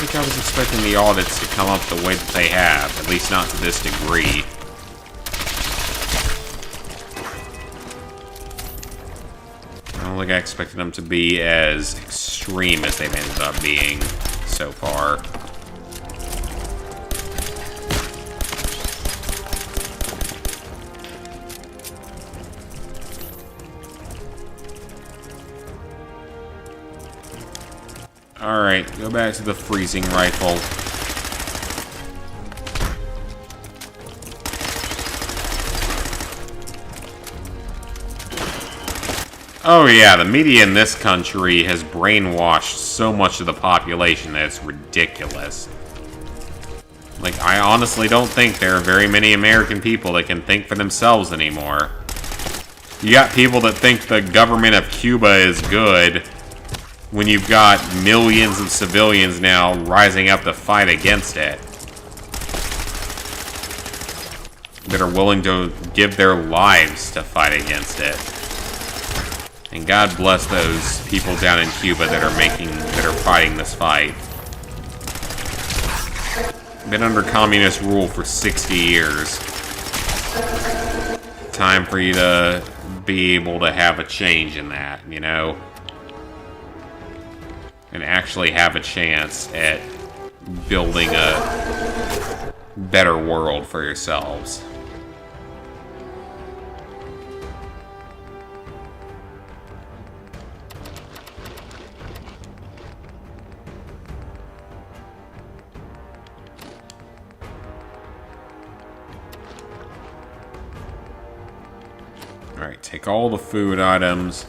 think I was expecting the audits to come up the way that they have, at least not to this degree. I don't think I expected them to be as extreme as they've ended up being so far. Alright, go back to the freezing rifle. Oh yeah, the media in this country has brainwashed so much of the population that it's ridiculous. Like, I honestly don't think there are very many American people that can think for themselves anymore. You got people that think the government of Cuba is good, when you've got millions of civilians now rising up to fight against it. That are willing to give their lives to fight against it. And God bless those people down in Cuba that are fighting this fight. Been under communist rule for 60 years. Time for you to be able to have a change in that, you know? And actually have a chance at building a better world for yourselves. Alright, take all the food items.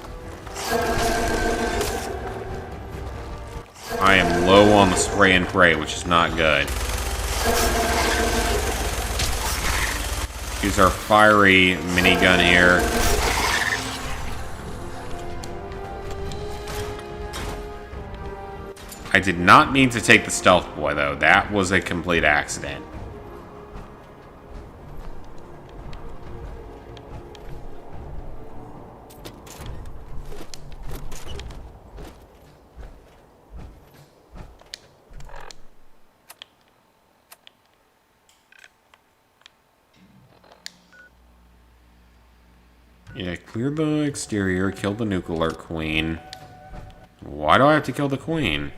I am low on the spray and pray, which is not good. Use our fiery minigun here. I did not mean to take the stealth boy, though. That was a complete accident. Yeah, clear the exterior, kill the nuclear queen. Why do I have to kill the queen?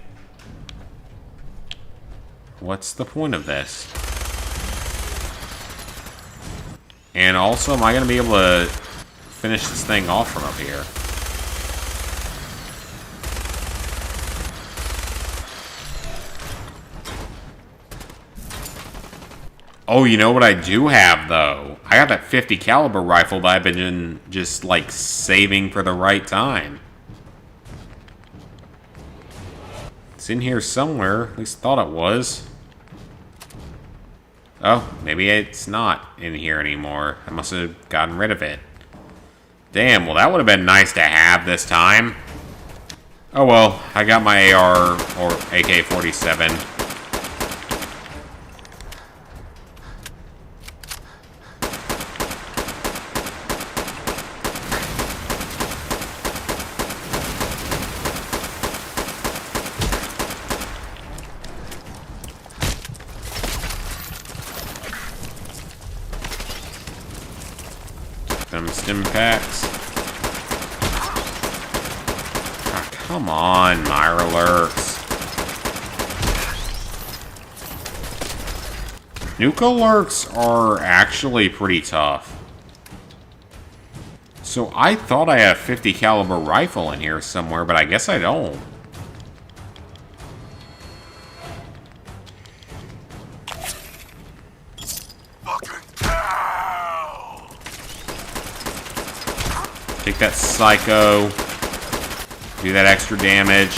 What's the point of this? And also, am I going to be able to finish this thing off from up here? Oh, you know what I do have, though? I got that 50 caliber rifle that I've been just, like, saving for the right time. It's in here somewhere. At least thought it was. Oh, maybe it's not in here anymore. I must have gotten rid of it. Damn, well, that would have been nice to have this time. Oh, well, I got my AR, or AK-47. Them stim packs. Ah, come on, Mirelurks. Nuka Lurks are actually pretty tough. So I thought I had a 50 caliber rifle in here somewhere, but I guess I don't. Take that psycho. Do that extra damage.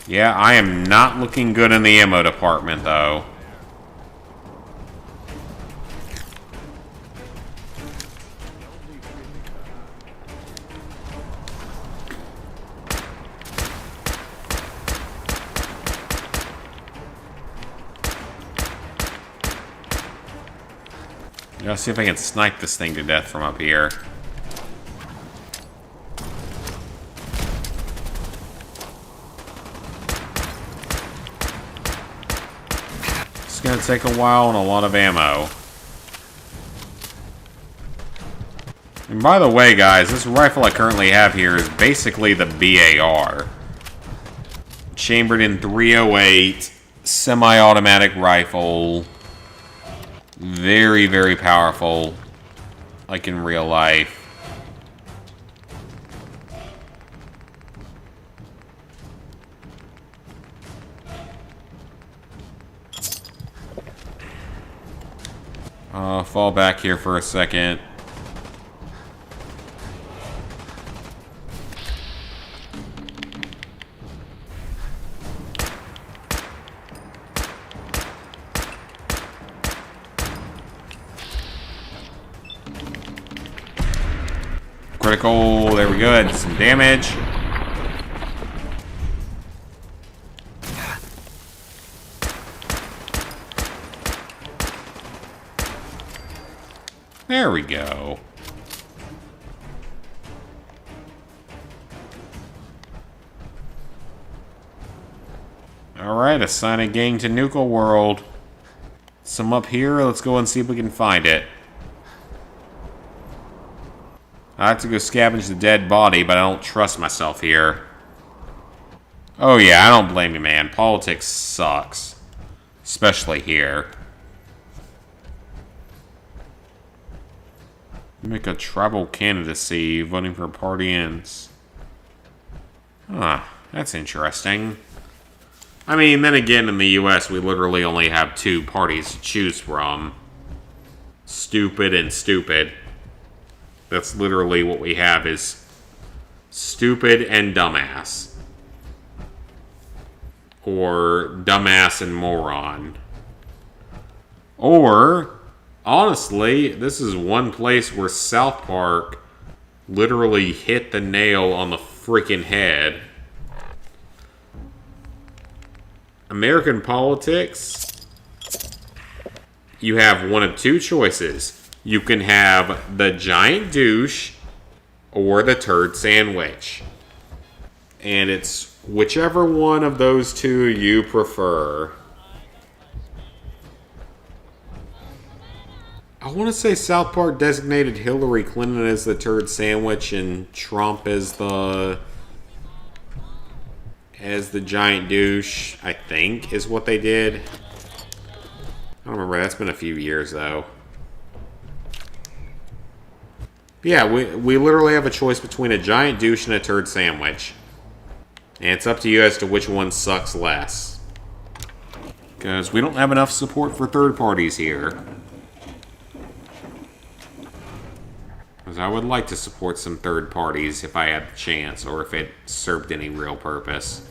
Yeah, I am not looking good in the ammo department, though. Let's see if I can snipe this thing to death from up here. It's gonna take a while and a lot of ammo. And by the way, guys, this rifle I currently have here is basically the BAR. Chambered in .308, semi-automatic rifle. Very, very powerful, like in real life. Fall back here for a second. Critical, there we go, some damage. There we go. Alright, assign a gang to Nuka World. Some up here, let's go and see if we can find it. I have to go scavenge the dead body, but I don't trust myself here. Oh yeah, I don't blame you, man. Politics sucks. Especially here. Make a tribal candidacy, voting for party ends. Huh, that's interesting. I mean, then again, in the US, we literally only have 2 parties to choose from. Stupid and stupid. That's literally what we have is stupid and dumbass. Or dumbass and moron. Or, honestly, this is one place where South Park literally hit the nail on the freaking head. American politics, you have one of 2 choices. You can have the giant douche or the turd sandwich. And it's whichever one of those 2 you prefer. I want to say South Park designated Hillary Clinton as the turd sandwich and Trump as the giant douche, I think, is what they did. I don't remember. That's been a few years, though. Yeah, we literally have a choice between a giant douche and a turd sandwich. And it's up to you as to which one sucks less. Because we don't have enough support for third parties here. Because I would like to support some third parties if I had the chance, or if it served any real purpose.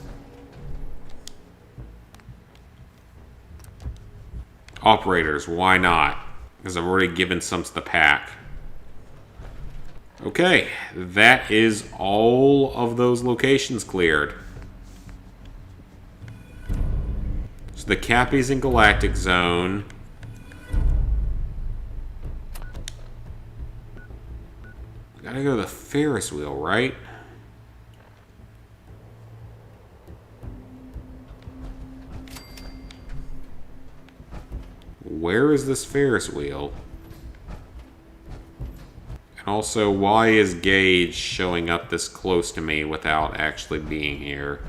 Operators, why not? Because I've already given some to the pack. Okay, that is all of those locations cleared. So the Cappies in Galactic Zone. Gotta go to the Ferris wheel, right? Where is this Ferris wheel? And also, why is Gage showing up this close to me without actually being here?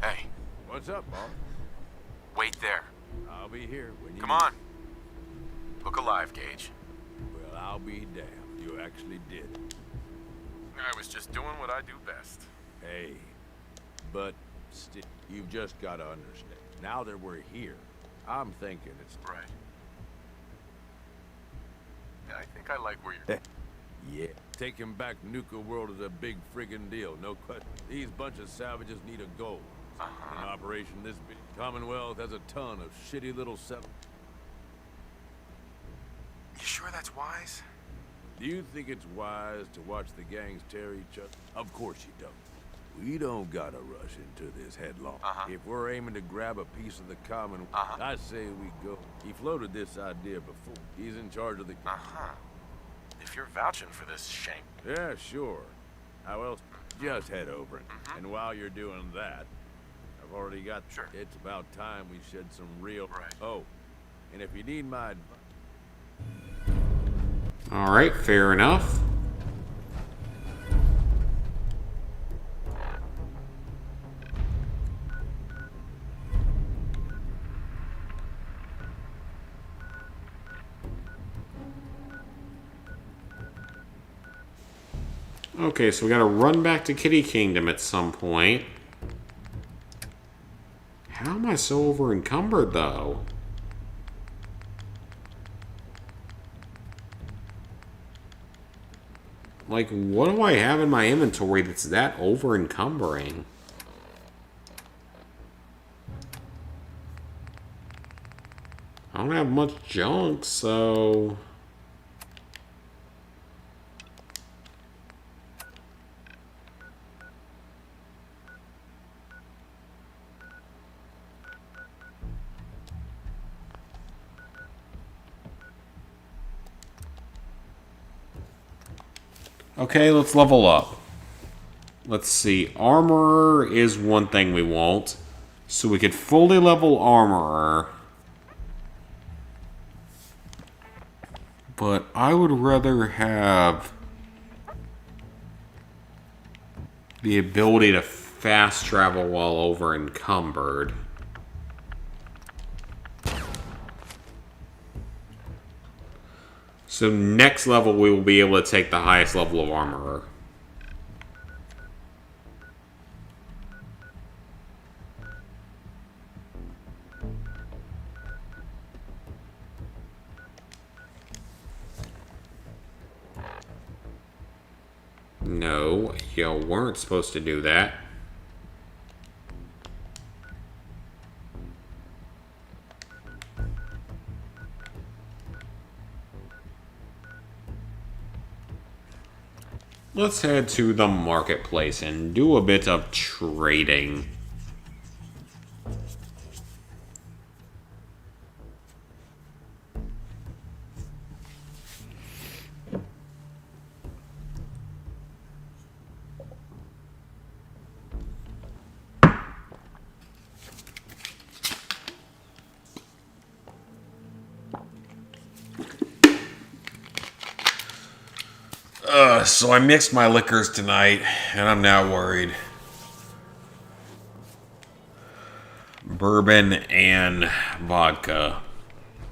Hey, What's up, Bob? wait there. I'll be here when you... Come on. Look alive, Gage. Well, I'll be damned. You actually did. I was just doing what I do best. Hey, but still, you've just got to understand. Now that we're here, I'm thinking it's... Right. Yeah, I think I like where you're... Yeah, taking back Nuka World is a big friggin' deal, no question. These bunch of savages need a goal. An operation this big. Commonwealth has a ton of shitty little settlers. You sure that's wise? Do you think it's wise to watch the gangs tear each other? Of course you don't. We don't gotta rush into this headlong. If we're aiming to grab a piece of the common, I say we go. He floated this idea before. He's in charge of the... If you're vouching for this, Shane. Yeah, sure. How else? Just head over. And while you're doing that, I've already got... Sure. It's about time we shed some real... Right. Oh, and if you need my advice... Alright, fair enough. Okay, so we gotta run back to Kitty Kingdom at some point. How am I so over encumbered, though? Like, what do I have in my inventory that's that over encumbering? I don't have much junk, so... Okay, let's level up. Let's see. Armorer is one thing we want. So we could fully level Armorer. But I would rather have the ability to fast travel while over encumbered. So next level we will be able to take the highest level of Armorer. No, you weren't supposed to do that. Let's head to the marketplace and do a bit of trading. So I mixed my liquors tonight, and I'm now worried. Bourbon and vodka,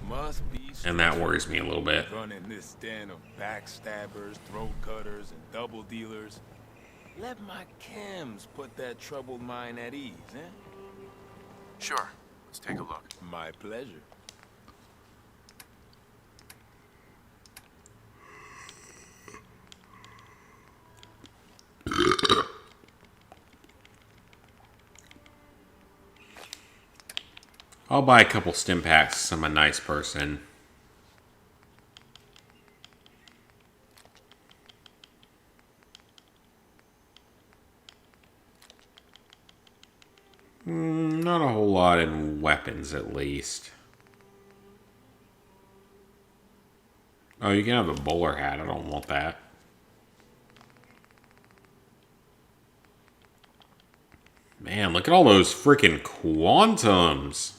Must be and that worries me a little bit. running this den of backstabbers, throat cutters, and double dealers. Let my chems put that troubled mind at ease, eh? Sure. Let's take a look. My pleasure. I'll buy a couple stim packs. I'm a nice person. Not a whole lot in weapons, at least. Oh, you can have a bowler hat. I don't want that. Man, look at all those freaking quantums.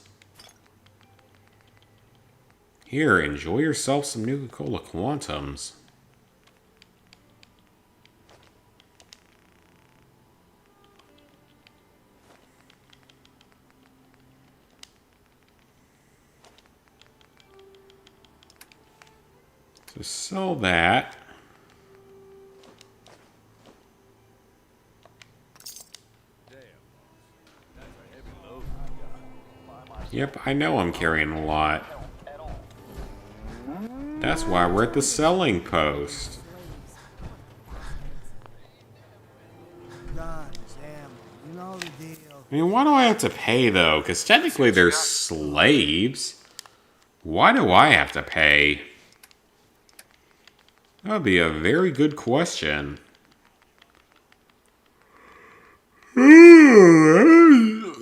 Here, enjoy yourself some Nuka-Cola quantums. So sell that. Yep, I know I'm carrying a lot. That's why we're at the selling post. I mean, why do I have to pay, though? Because technically they're slaves. Why do I have to pay? That would be a very good question.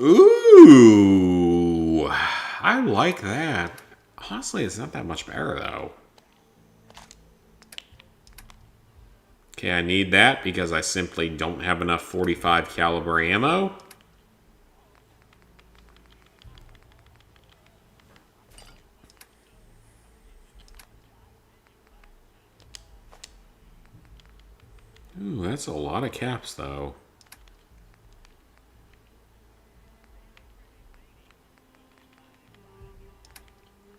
Ooh, I like that. Honestly, it's not that much better, though. Okay, I need that because I simply don't have enough 45 caliber ammo. Ooh, that's a lot of caps, though.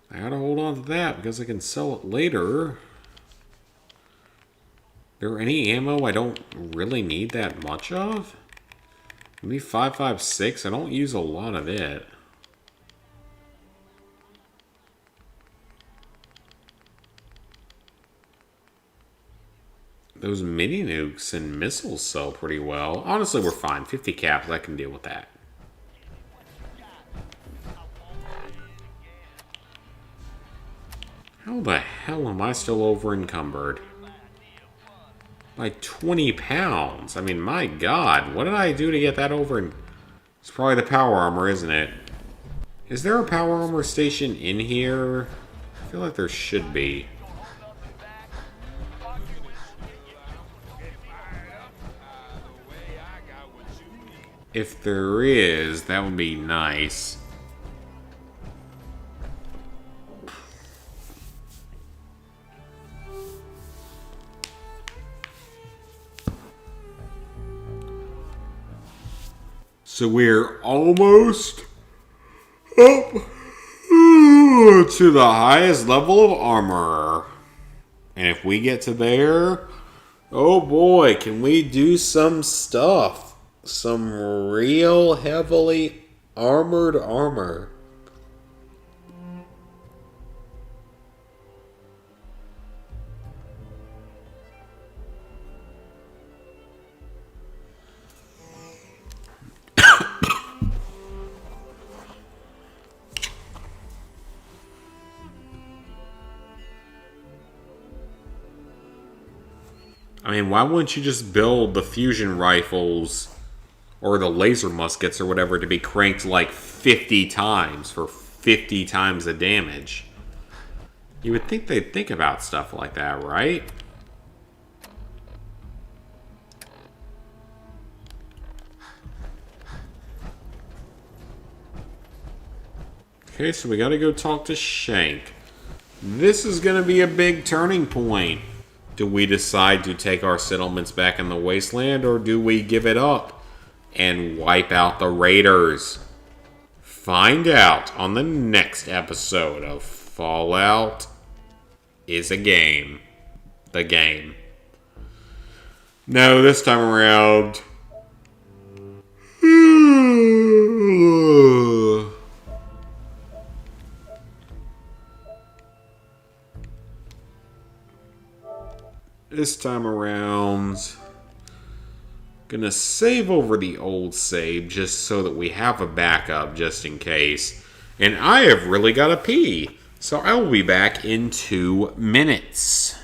I gotta hold on to that because I can sell it later. There any ammo I don't really need that much of? Maybe 5.56. I don't use a lot of it. Those mini nukes and missiles sell pretty well. Honestly, we're fine. 50 caps, I can deal with that. How the hell am I still over encumbered? By 20 pounds. I mean, my god. What did I do to get that over? It's probably the power armor, isn't it? Is there a power armor station in here? I feel like there should be. If there is, that would be nice. So we're almost up to the highest level of armor. And if we get to there, oh boy, can we do some stuff. Some real heavily armored armor. I mean, why wouldn't you just build the fusion rifles or the laser muskets or whatever to be cranked like 50 times for 50 times the damage? You would think they'd think about stuff like that, right? Okay, so we gotta go talk to Shank. This is gonna be a big turning point. Do we decide to take our settlements back in the wasteland, or do we give it up and wipe out the raiders? Find out on the next episode of Fallout is a Game. The Game. No, this time around... This time around, gonna save over the old save just so that we have a backup just in case. And I have really got to pee, so I will be back in 2 minutes.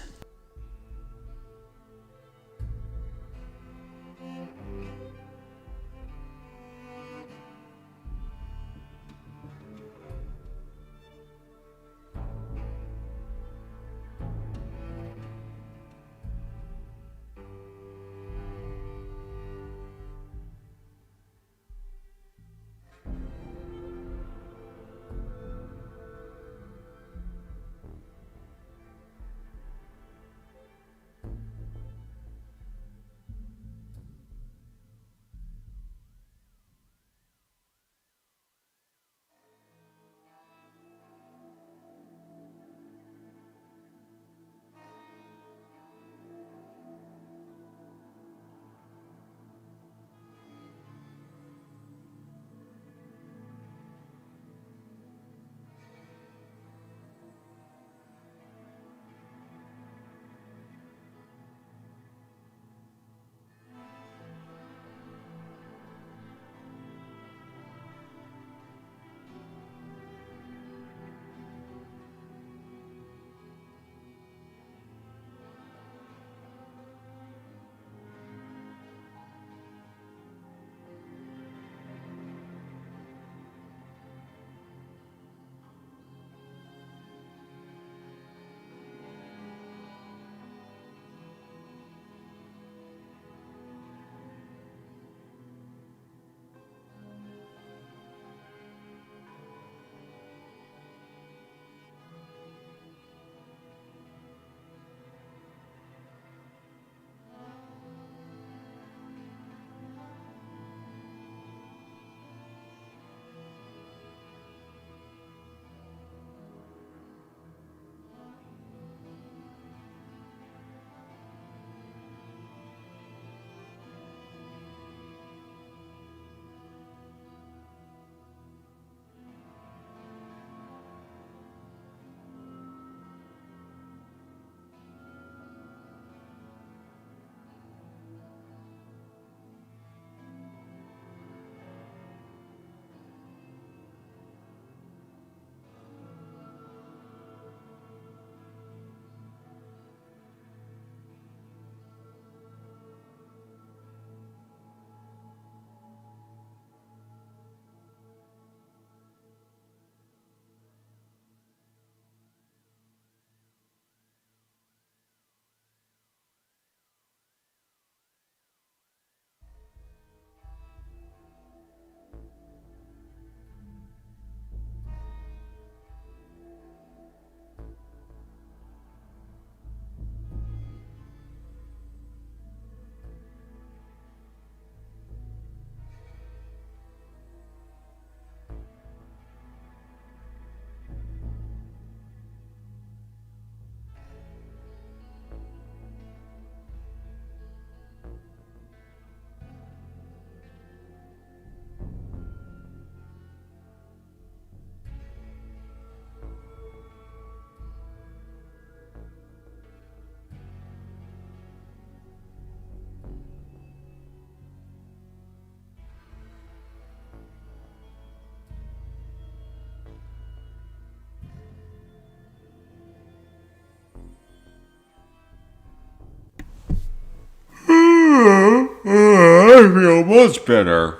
much better.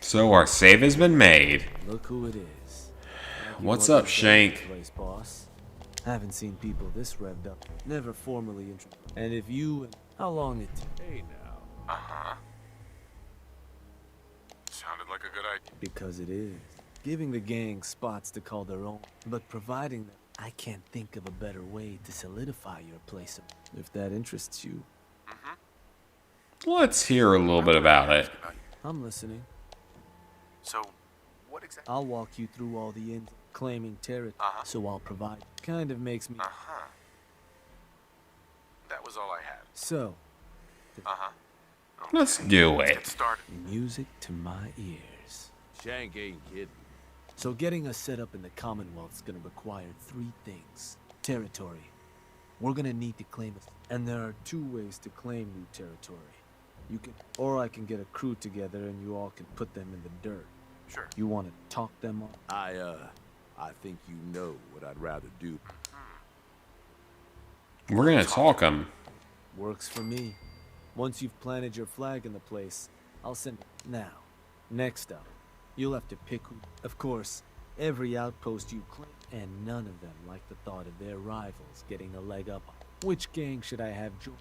So our save has been made. Look who it is. What's up, Shank? Place, boss. Haven't seen people this revved up. Never formally introduced. And if you... How long it took? Hey now. Uh-huh. Sounded like a good idea. Because it is. Giving the gang spots to call their own, but providing them. I can't think of a better way to solidify your place, if that interests you. Let's hear a little bit about it. I'm listening. So, what exactly? I'll walk you through all the ins claiming territory, so I'll provide. Kind of makes me... Uh-huh. That was all I had. So, Uh-huh. Let's do Get it. started. music to my ears. Shank ain't kidding. So getting us set up in the Commonwealth's gonna require 3 things. Territory. We're gonna need to claim it. And there are 2 ways to claim new territory. You can, or I can get a crew together and you all can put them in the dirt. Sure. You wanna talk them up? I think you know what I'd rather do. We're gonna talk them. Works for me. Once you've planted your flag in the place, I'll send... Now, next up, you'll have to pick who... Of course, every outpost you claim, and none of them like the thought of their rivals getting a leg up. Which gang should I have join?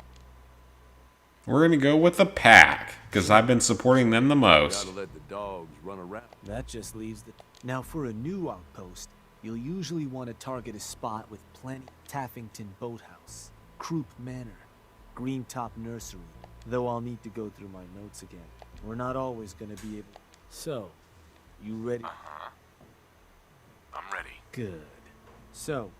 We're gonna go with the pack, because I've been supporting them the most. Gotta let the dogs run around. That just leaves the... Now for a new outpost, you'll usually want to target a spot with plenty. Taffington Boathouse, Croup Manor, Green Top Nursery, though I'll need to go through my notes again. We're not always gonna be able... So, you ready? Uh-huh. I'm ready. Good. So,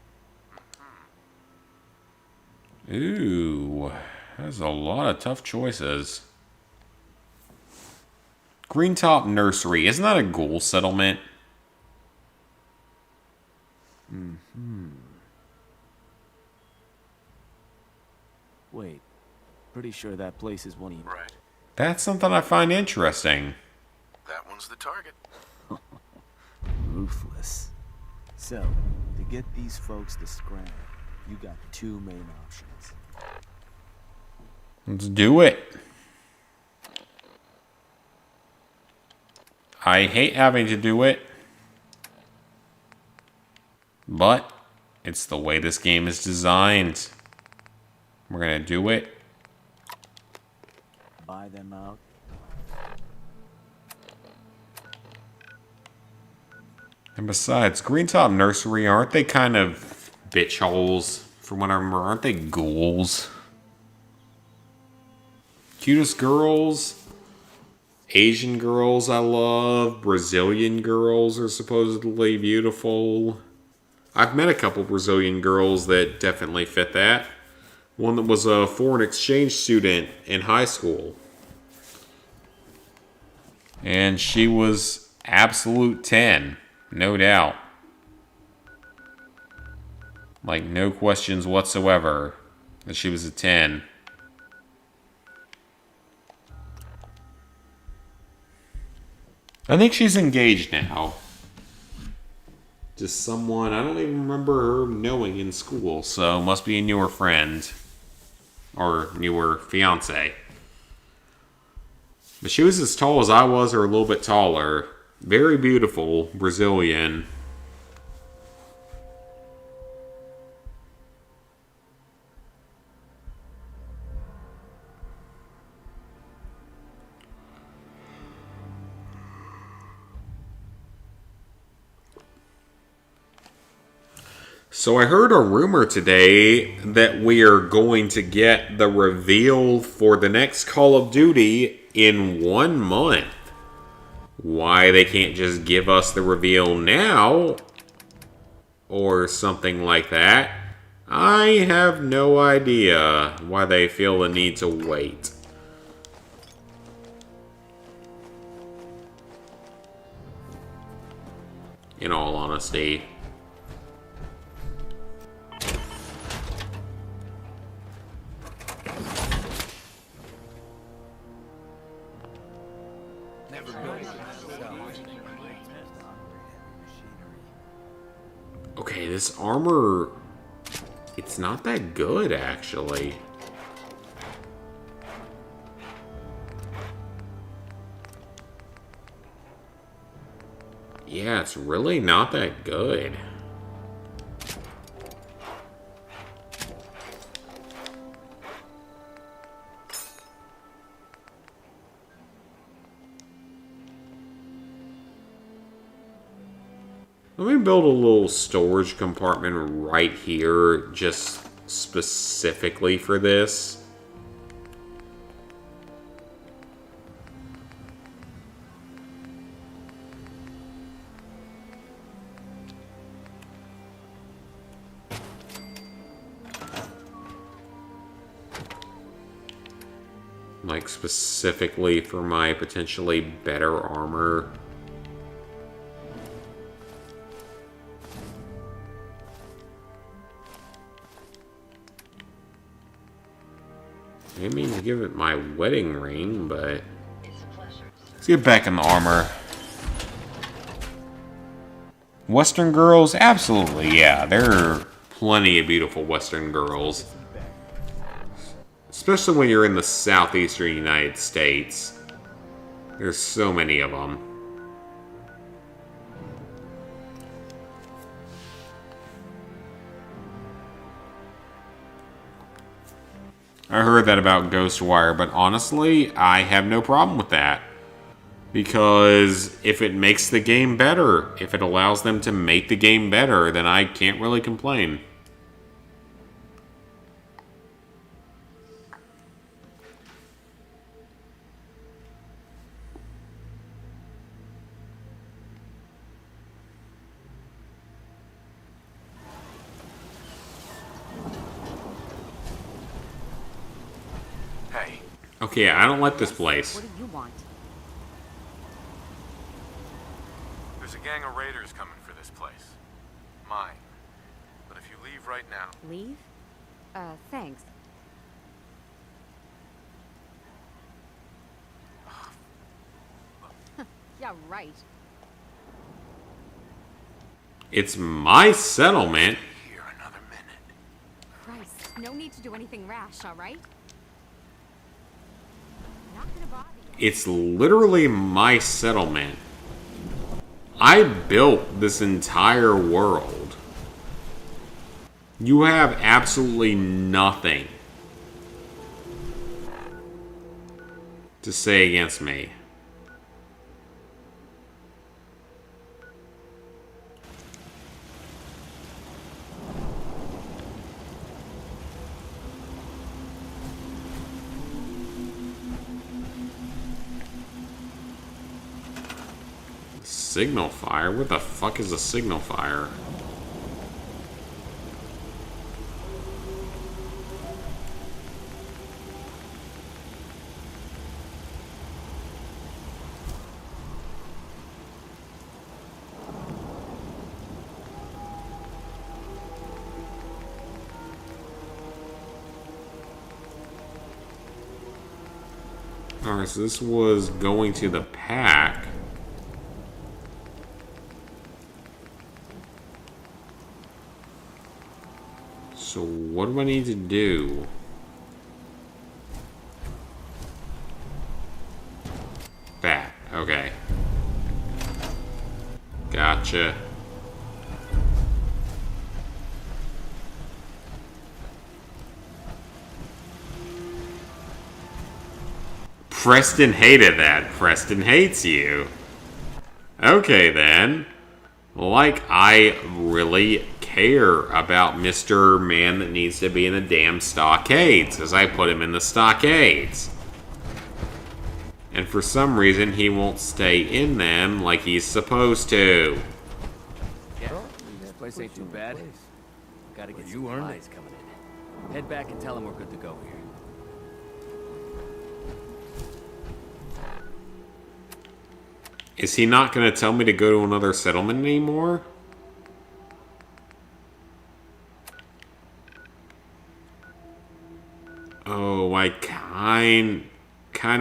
Ooh, there's a lot of tough choices. Green Top Nursery, isn't that a ghoul settlement? wait. Pretty sure that place is one of you. Right. That's something I find interesting. That one's the target. Ruthless. So, to get these folks to scramble, you got 2 main options. Let's do it. I hate having to do it, but it's the way this game is designed. We're gonna do it. Buy them out. And besides, Green Top Nursery, aren't they kind of bitch holes? From what I remember, aren't they ghouls? Cutest girls, Asian girls I love, Brazilian girls are supposedly beautiful. I've met a couple Brazilian girls that definitely fit that. One that was a foreign exchange student in high school. And she was absolute 10, no doubt. Like, no questions whatsoever that she was a 10. I think she's engaged now. Just someone I don't even remember her knowing in school, so must be a newer friend. Or newer fiance. But she was as tall as I was, or a little bit taller. Very beautiful, Brazilian. So I heard a rumor today that we are going to get the reveal for the next Call of Duty in 1 month. Why they can't just give us the reveal now or something like that, I have no idea why they feel the need to wait. In all honesty. Okay, this armor It's not that good, actually. Yeah, it's really not that good. Let me build a little storage compartment right here, just specifically for this. Like, specifically for my potentially better armor. I didn't mean to give it my wedding ring, but... Let's get back in the armor. Western girls? Absolutely, yeah. There are plenty of beautiful Western girls. Especially when you're in the southeastern United States. There's so many of them. I heard that about Ghostwire, but honestly, I have no problem with that. Because if it makes the game better, if it allows them to make the game better, then I can't really complain. Hey, Okay, I don't like this place. What do you want? there's a gang of raiders coming for this place. Mine. But if you leave right now... Leave? Thanks. Yeah, right. It's my settlement. Here another minute. Christ, no need to do anything rash, all right? Not gonna bother you. It's literally my settlement. I built this entire world. You have absolutely nothing to say against me. Signal fire? What the fuck is a signal fire? Alright, so this was going to the pack. So what do I need to do? That. Okay. Gotcha. Preston hated that. Preston hates you. Okay, then. Like, I really care about Mr. Man that needs to be in the damn stockades, as I put him in the stockades. And for some reason, he won't stay in them like he's supposed to. Yeah, this place ain't too bad. Gotta get some eyes coming in. Head back and tell them we're good to go here. Is he not going to tell me to go to another settlement anymore? Oh, I kind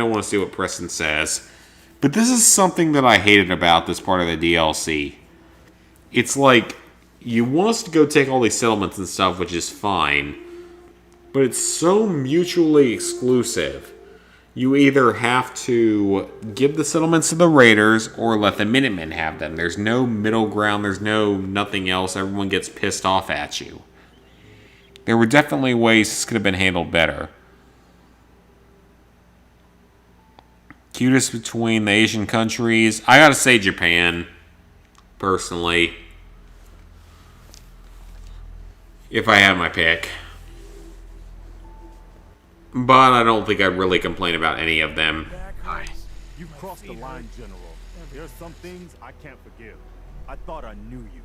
of want to see what Preston says. But this is something that I hated about this part of the DLC. It's like, you want us to go take all these settlements and stuff, which is fine. But it's so mutually exclusive. You either have to give the settlements to the raiders or let the Minutemen have them. There's no middle ground. There's no nothing else. Everyone gets pissed off at you. There were definitely ways this could have been handled better. Cutest between the Asian countries. I gotta say Japan, personally. If I had my pick. But I don't think I'd really complain about any of them. You crossed the line, General. There are some things I can't forgive. I thought I knew you.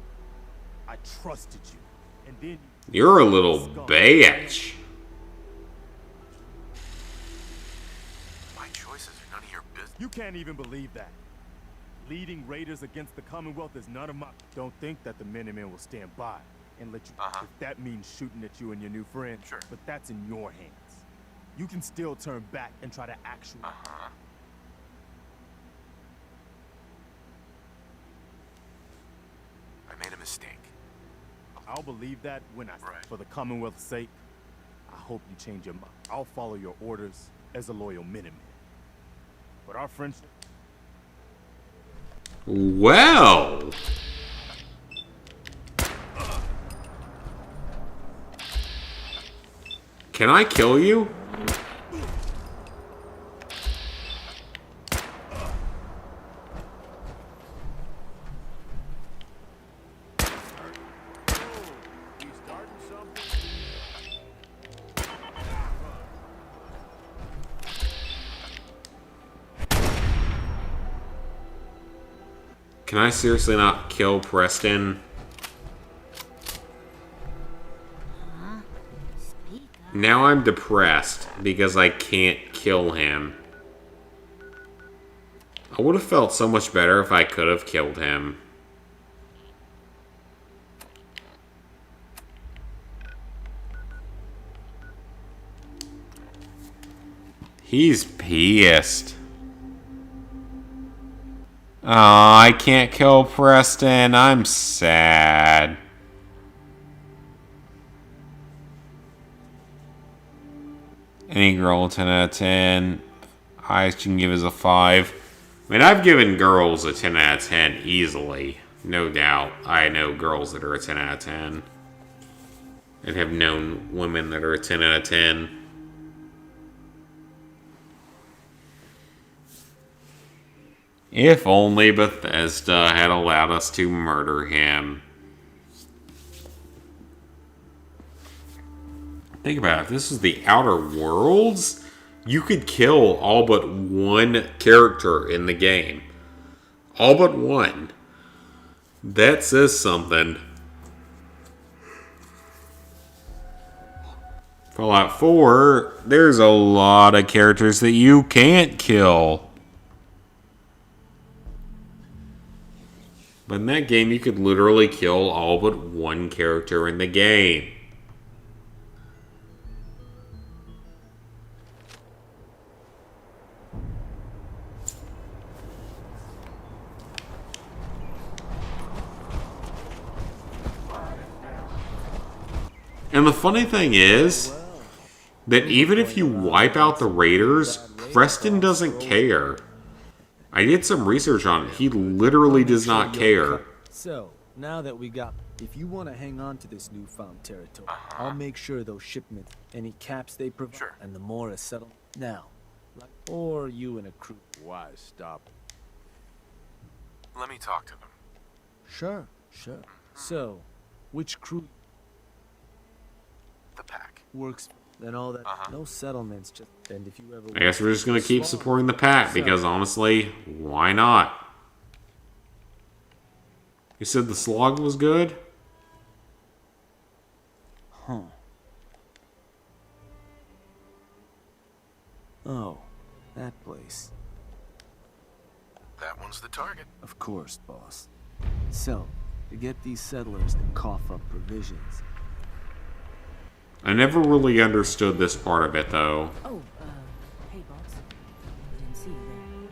I trusted you. And then you're a little bitch. My choices are none of your business. You can't even believe that. Leading raiders against the Commonwealth is none of my... Don't think that the Minutemen will stand by and let you... If that means shooting at you and your new friend, sure. But that's in your hands. You can still turn back and try to actually... I made a mistake. I'll believe that when for the Commonwealth's sake, I hope you change your mind. I'll follow your orders as a loyal Minuteman. But our friendship... Well... Can I kill you? Can I seriously not kill Preston? Now I'm depressed because I can't kill him. I would have felt so much better if I could have killed him. He's pissed. Oh, I can't kill Preston. I'm sad. Any girl 10 out of 10. Highest you can give is a 5. I mean, I've given girls a 10 out of 10 easily. No doubt. I know girls that are a 10 out of 10. And have known women that are a 10 out of 10. If only Bethesda had allowed us to murder him. Think about it. If this is the Outer Worlds, you could kill all but one character in the game. All but one. That says something. Fallout 4, there's a lot of characters that you can't kill. But in that game, you could literally kill all but one character in the game. And the funny thing is that even if you wipe out the raiders, Preston doesn't care. I did some research on it. He literally does not care. So, now that we got... If you want to hang on to this newfound territory, I'll make sure those shipments, any caps they provide, and the more is settled. Now, or you and a crew. Why stop? Let me talk to them. Sure. So, which crew... The pack. Works, and all that. No settlements, just... And if you ever... I guess we're just going to keep supporting the pack, because honestly, why not? You said the slog was good? Huh. Oh, that place. That one's the target. Of course, boss. So, to get these settlers to cough up provisions. I never really understood this part of it, though. Oh, hey, boss. Didn't see you there.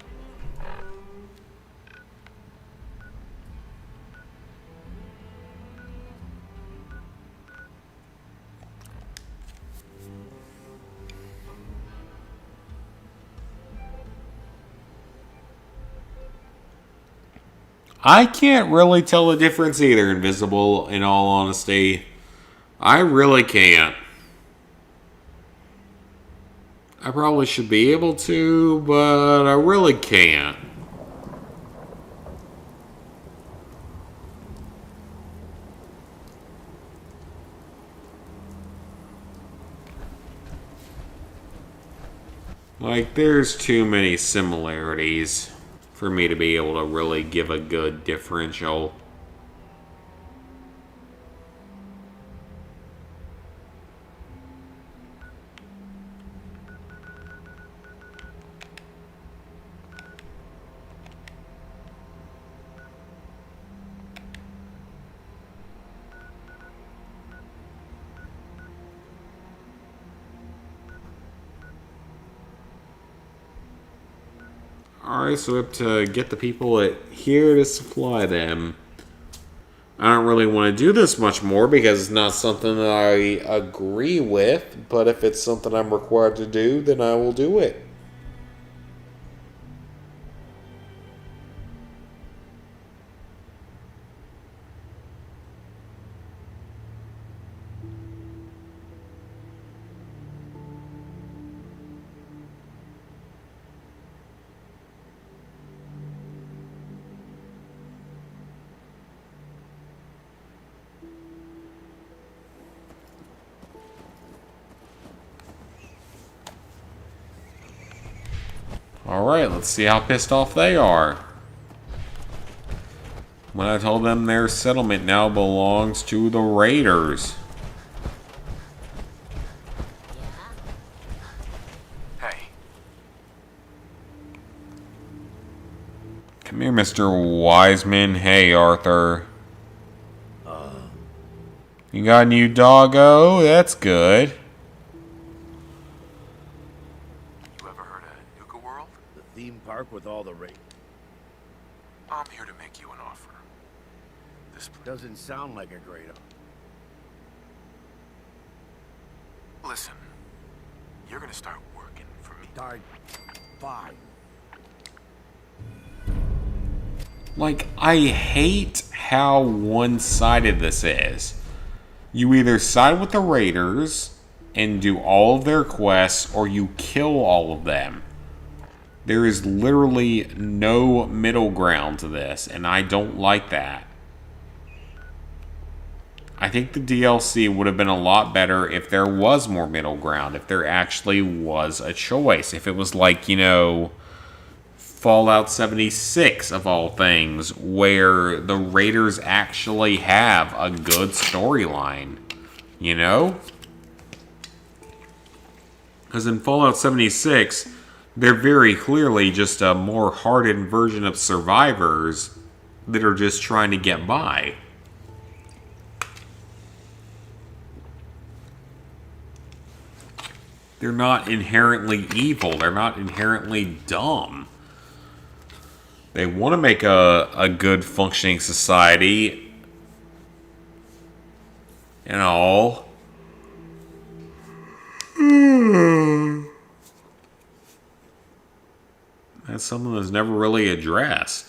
I can't really tell the difference either, Invisible, in all honesty. I really can't. I probably should be able to, but I really can't. Like, there's too many similarities for me to be able to really give a good differential. Alright, so we have to get the people here to supply them. I don't really want to do this much more because it's not something that I agree with, but if it's something I'm required to do, then I will do it. Alright, let's see how pissed off they are. When I told them their settlement now belongs to the Raiders. Hey. Come here, Mr. Wiseman. Hey, Arthur. You got a new doggo? That's good. You ever heard of Nuka World? The theme park with all the raiders. I'm here to make you an offer. This Doesn't sound like a great offer. Listen, you're gonna start working for me. Darn. Fine. Like, I hate how one-sided this is. You either side with the Raiders and do all of their quests, or you kill all of them. There is literally no middle ground to this, and I don't like that. I think the DLC would have been a lot better if there was more middle ground, if there actually was a choice. If it was like, you know, Fallout 76 of all things, where the Raiders actually have a good storyline, you know? Because in Fallout 76, they're very clearly just a more hardened version of survivors that are just trying to get by. They're not inherently evil. They're not inherently dumb. They want to make a good functioning society and all. That's something that's never really addressed.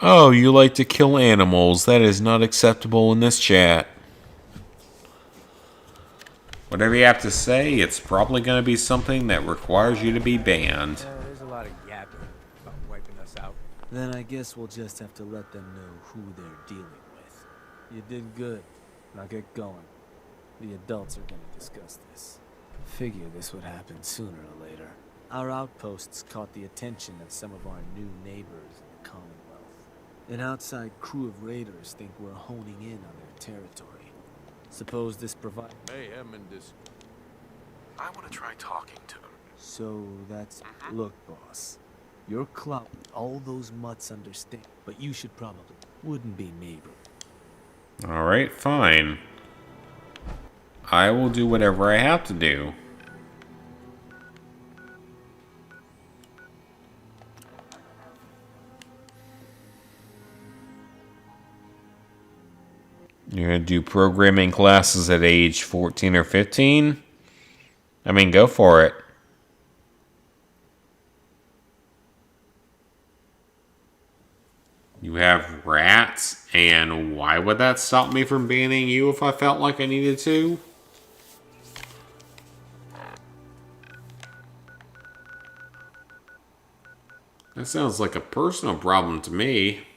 Oh, you like to kill animals. That is not acceptable in this chat. Whatever you have to say, it's probably going to be something that requires you to be banned. There's a lot of yapping about wiping us out. Then I guess we'll just have to let them know who they're dealing with. You did good. Now get going. The adults are going to discuss this. Figure this would happen sooner or later. Our outposts caught the attention of some of our new neighbors in the Commonwealth. An outside crew of raiders think we're honing in on their territory. Suppose this provides Mayhem and this. I want to try talking to them. So that's... Look, boss. Your clout, all those mutts understand. But you should probably... Wouldn't be me, bro. Alright, fine. I will do whatever I have to do. You're going to do programming classes at age 14 or 15? I mean, go for it. You have rats, and why would that stop me from banning you if I felt like I needed to? That sounds like a personal problem to me.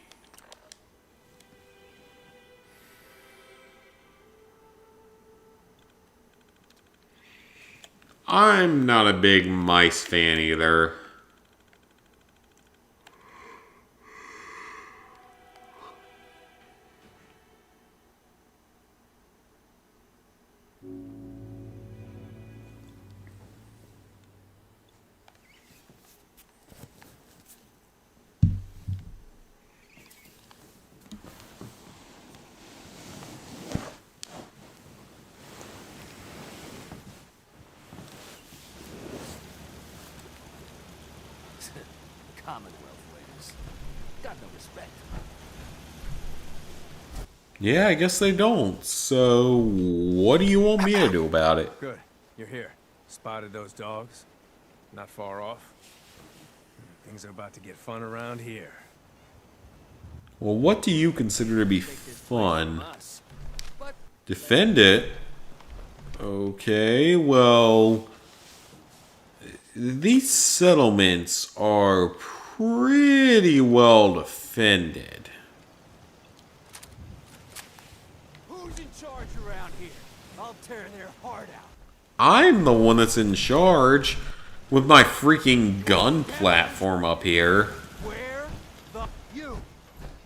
I'm not a big mice fan either. Commonwealth ways. Got no respect. Yeah, I guess they don't. So, what do you want me to do about it? Good. You're here. Spotted those dogs? Not far off. Things are about to get fun around here. Well, what do you consider to be fun? Defend it? Okay, well... These settlements are pretty well defended. Who's in charge around here? I'll tear their heart out. I'm the one that's in charge with my freaking gun platform up here. Where the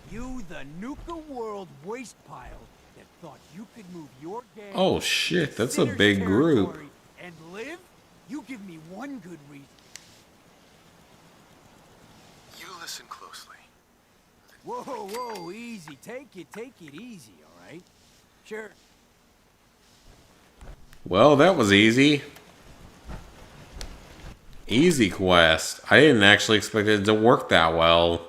you the Nuka World waste pile that thought you could move your gang. Oh shit, that's a big group. And live? You give me one good reason. You listen closely. Whoa, easy. Take it easy, all right? Sure. Well, that was easy. Easy quest. I didn't actually expect it to work that well.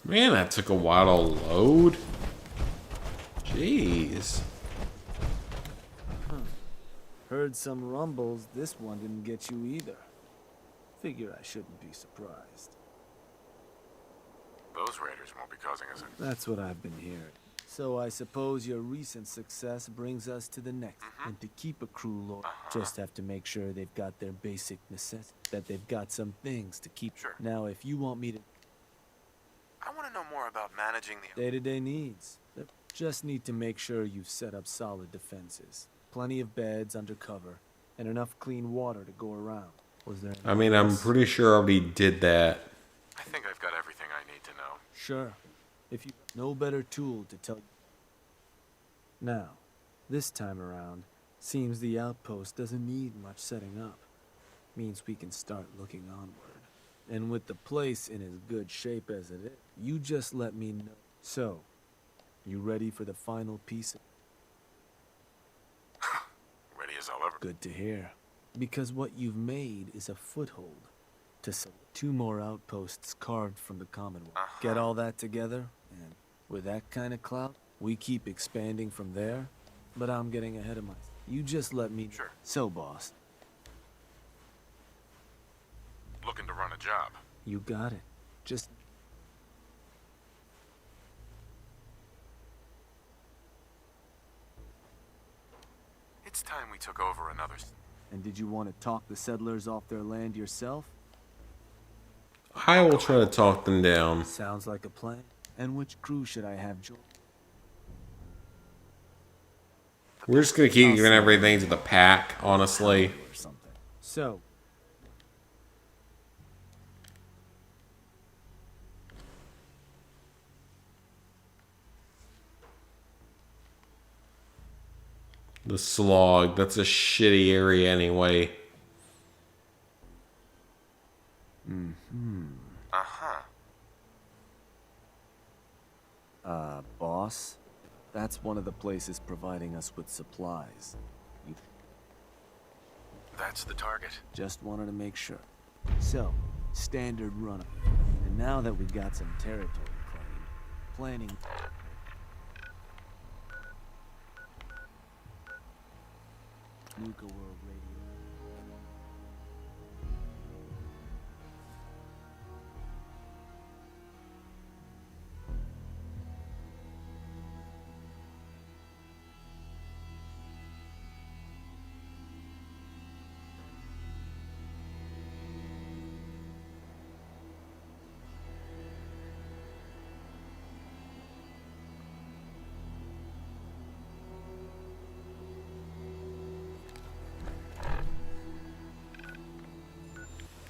Man, that took a while to load. Jeez. Heard some rumbles. This one didn't get you either. Figure I shouldn't be surprised. Those raiders won't be causing us a... That's what I've been hearing. So I suppose your recent success brings us to the next. And to keep a crew loyal, just have to make sure they've got their basic necessities. That they've got some things to keep. Sure. Now, if you want me to... I want to know more about managing the... Day-to-day needs. Just need to make sure you've set up solid defenses. Plenty of beds under cover, and enough clean water to go around. Was there... I mean, I'm pretty sure I already did that. I think I've got everything I need to know. Sure. If you... No better tool to tell you. Now, this time around, seems the outpost doesn't need much setting up. Means we can start looking onward. And with the place in as good shape as it is, you just let me know. So, you ready for the final piece? Ready as I'll ever... Good to hear. Because what you've made is a foothold to 2 more outposts carved from the Commonwealth. Get all that together, and with that kind of clout, we keep expanding from there. But I'm getting ahead of myself. You just let me... Sure. So, boss. Looking to run a job. You got it. Just... It's time we took over another... And did you want to talk the settlers off their land yourself? I will try to talk them down. Sounds like a plan. And which crew should I have join? We're just gonna keep giving everything to the pack, honestly. So, The slog, that's a shitty area anyway. boss? That's one of the places providing us with supplies. You That's the target. just wanted to make sure. So, standard run. And now that we got some territory claimed, planning... Nuka World Radio.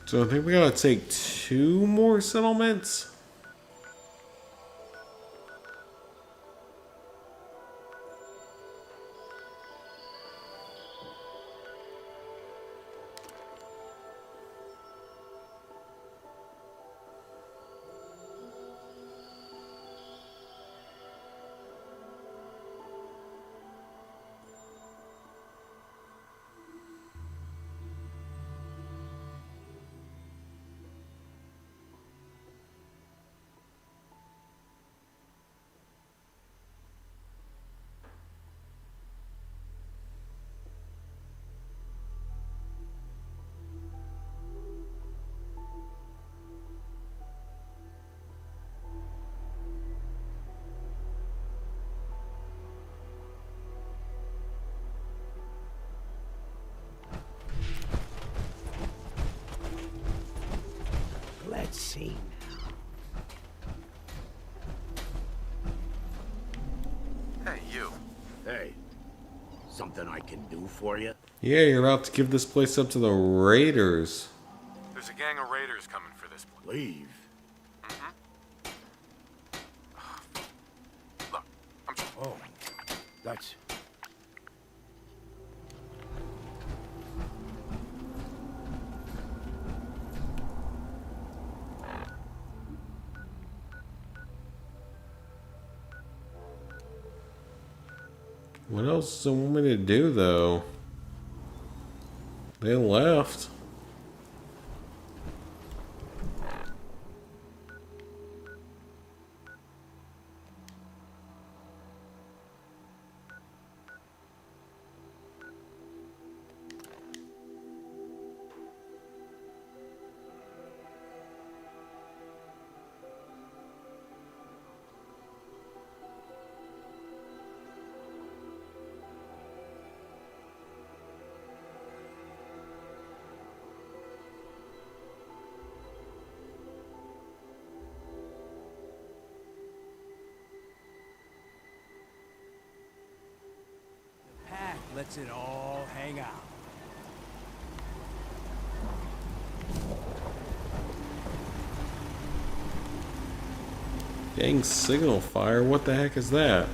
So I think we gotta take 2 more settlements. Let's see. Hey, you. Hey, something I can do for you? Yeah, you're about to give this place up to the raiders. There's a gang of raiders coming for this place. Leave? Look, I'm... Oh, that's... What else does it want me to do, though? They left. Pack lets it all hang out. Gang signal fire? What the heck is that?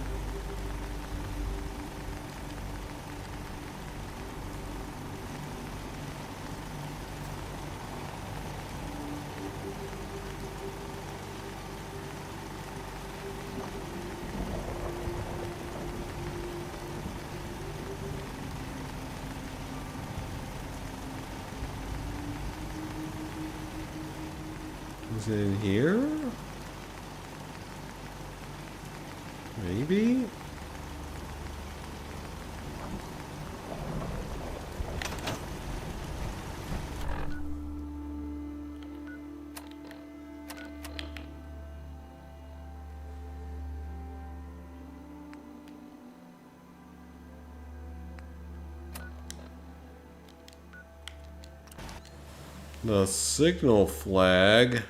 Is it in here? Maybe? the signal flag.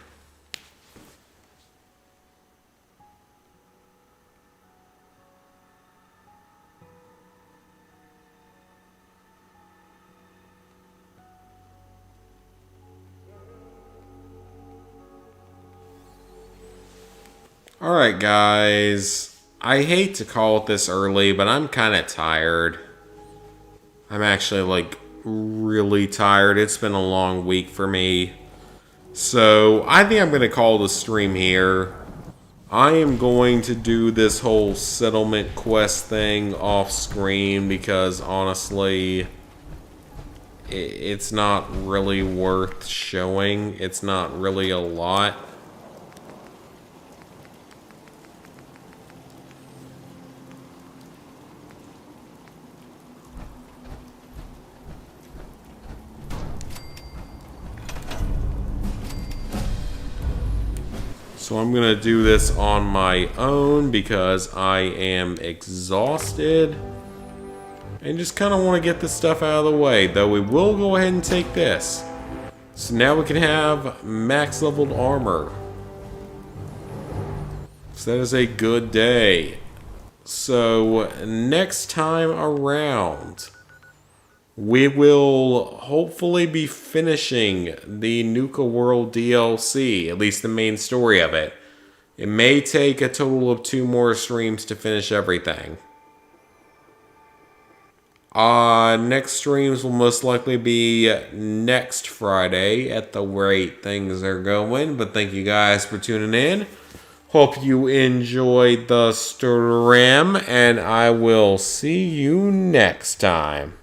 Alright guys, I hate to call it this early, but I'm kind of tired. I'm actually like really tired. It's been a long week for me. So I think I'm going to call the stream here. I am going to do this whole settlement quest thing off screen because honestly, it's not really worth showing. It's not really a lot. So I'm going to do this on my own because I am exhausted. And just kind of want to get this stuff out of the way. Though we will go ahead and take this. So now we can have max leveled armor. So that is a good day. So next time around, we will hopefully be finishing the Nuka World DLC, at least the main story of it. It may take a total of 2 more streams to finish everything. Next streams will most likely be next Friday at the rate things are going. But thank you guys for tuning in. Hope you enjoyed the stream, and I will see you next time.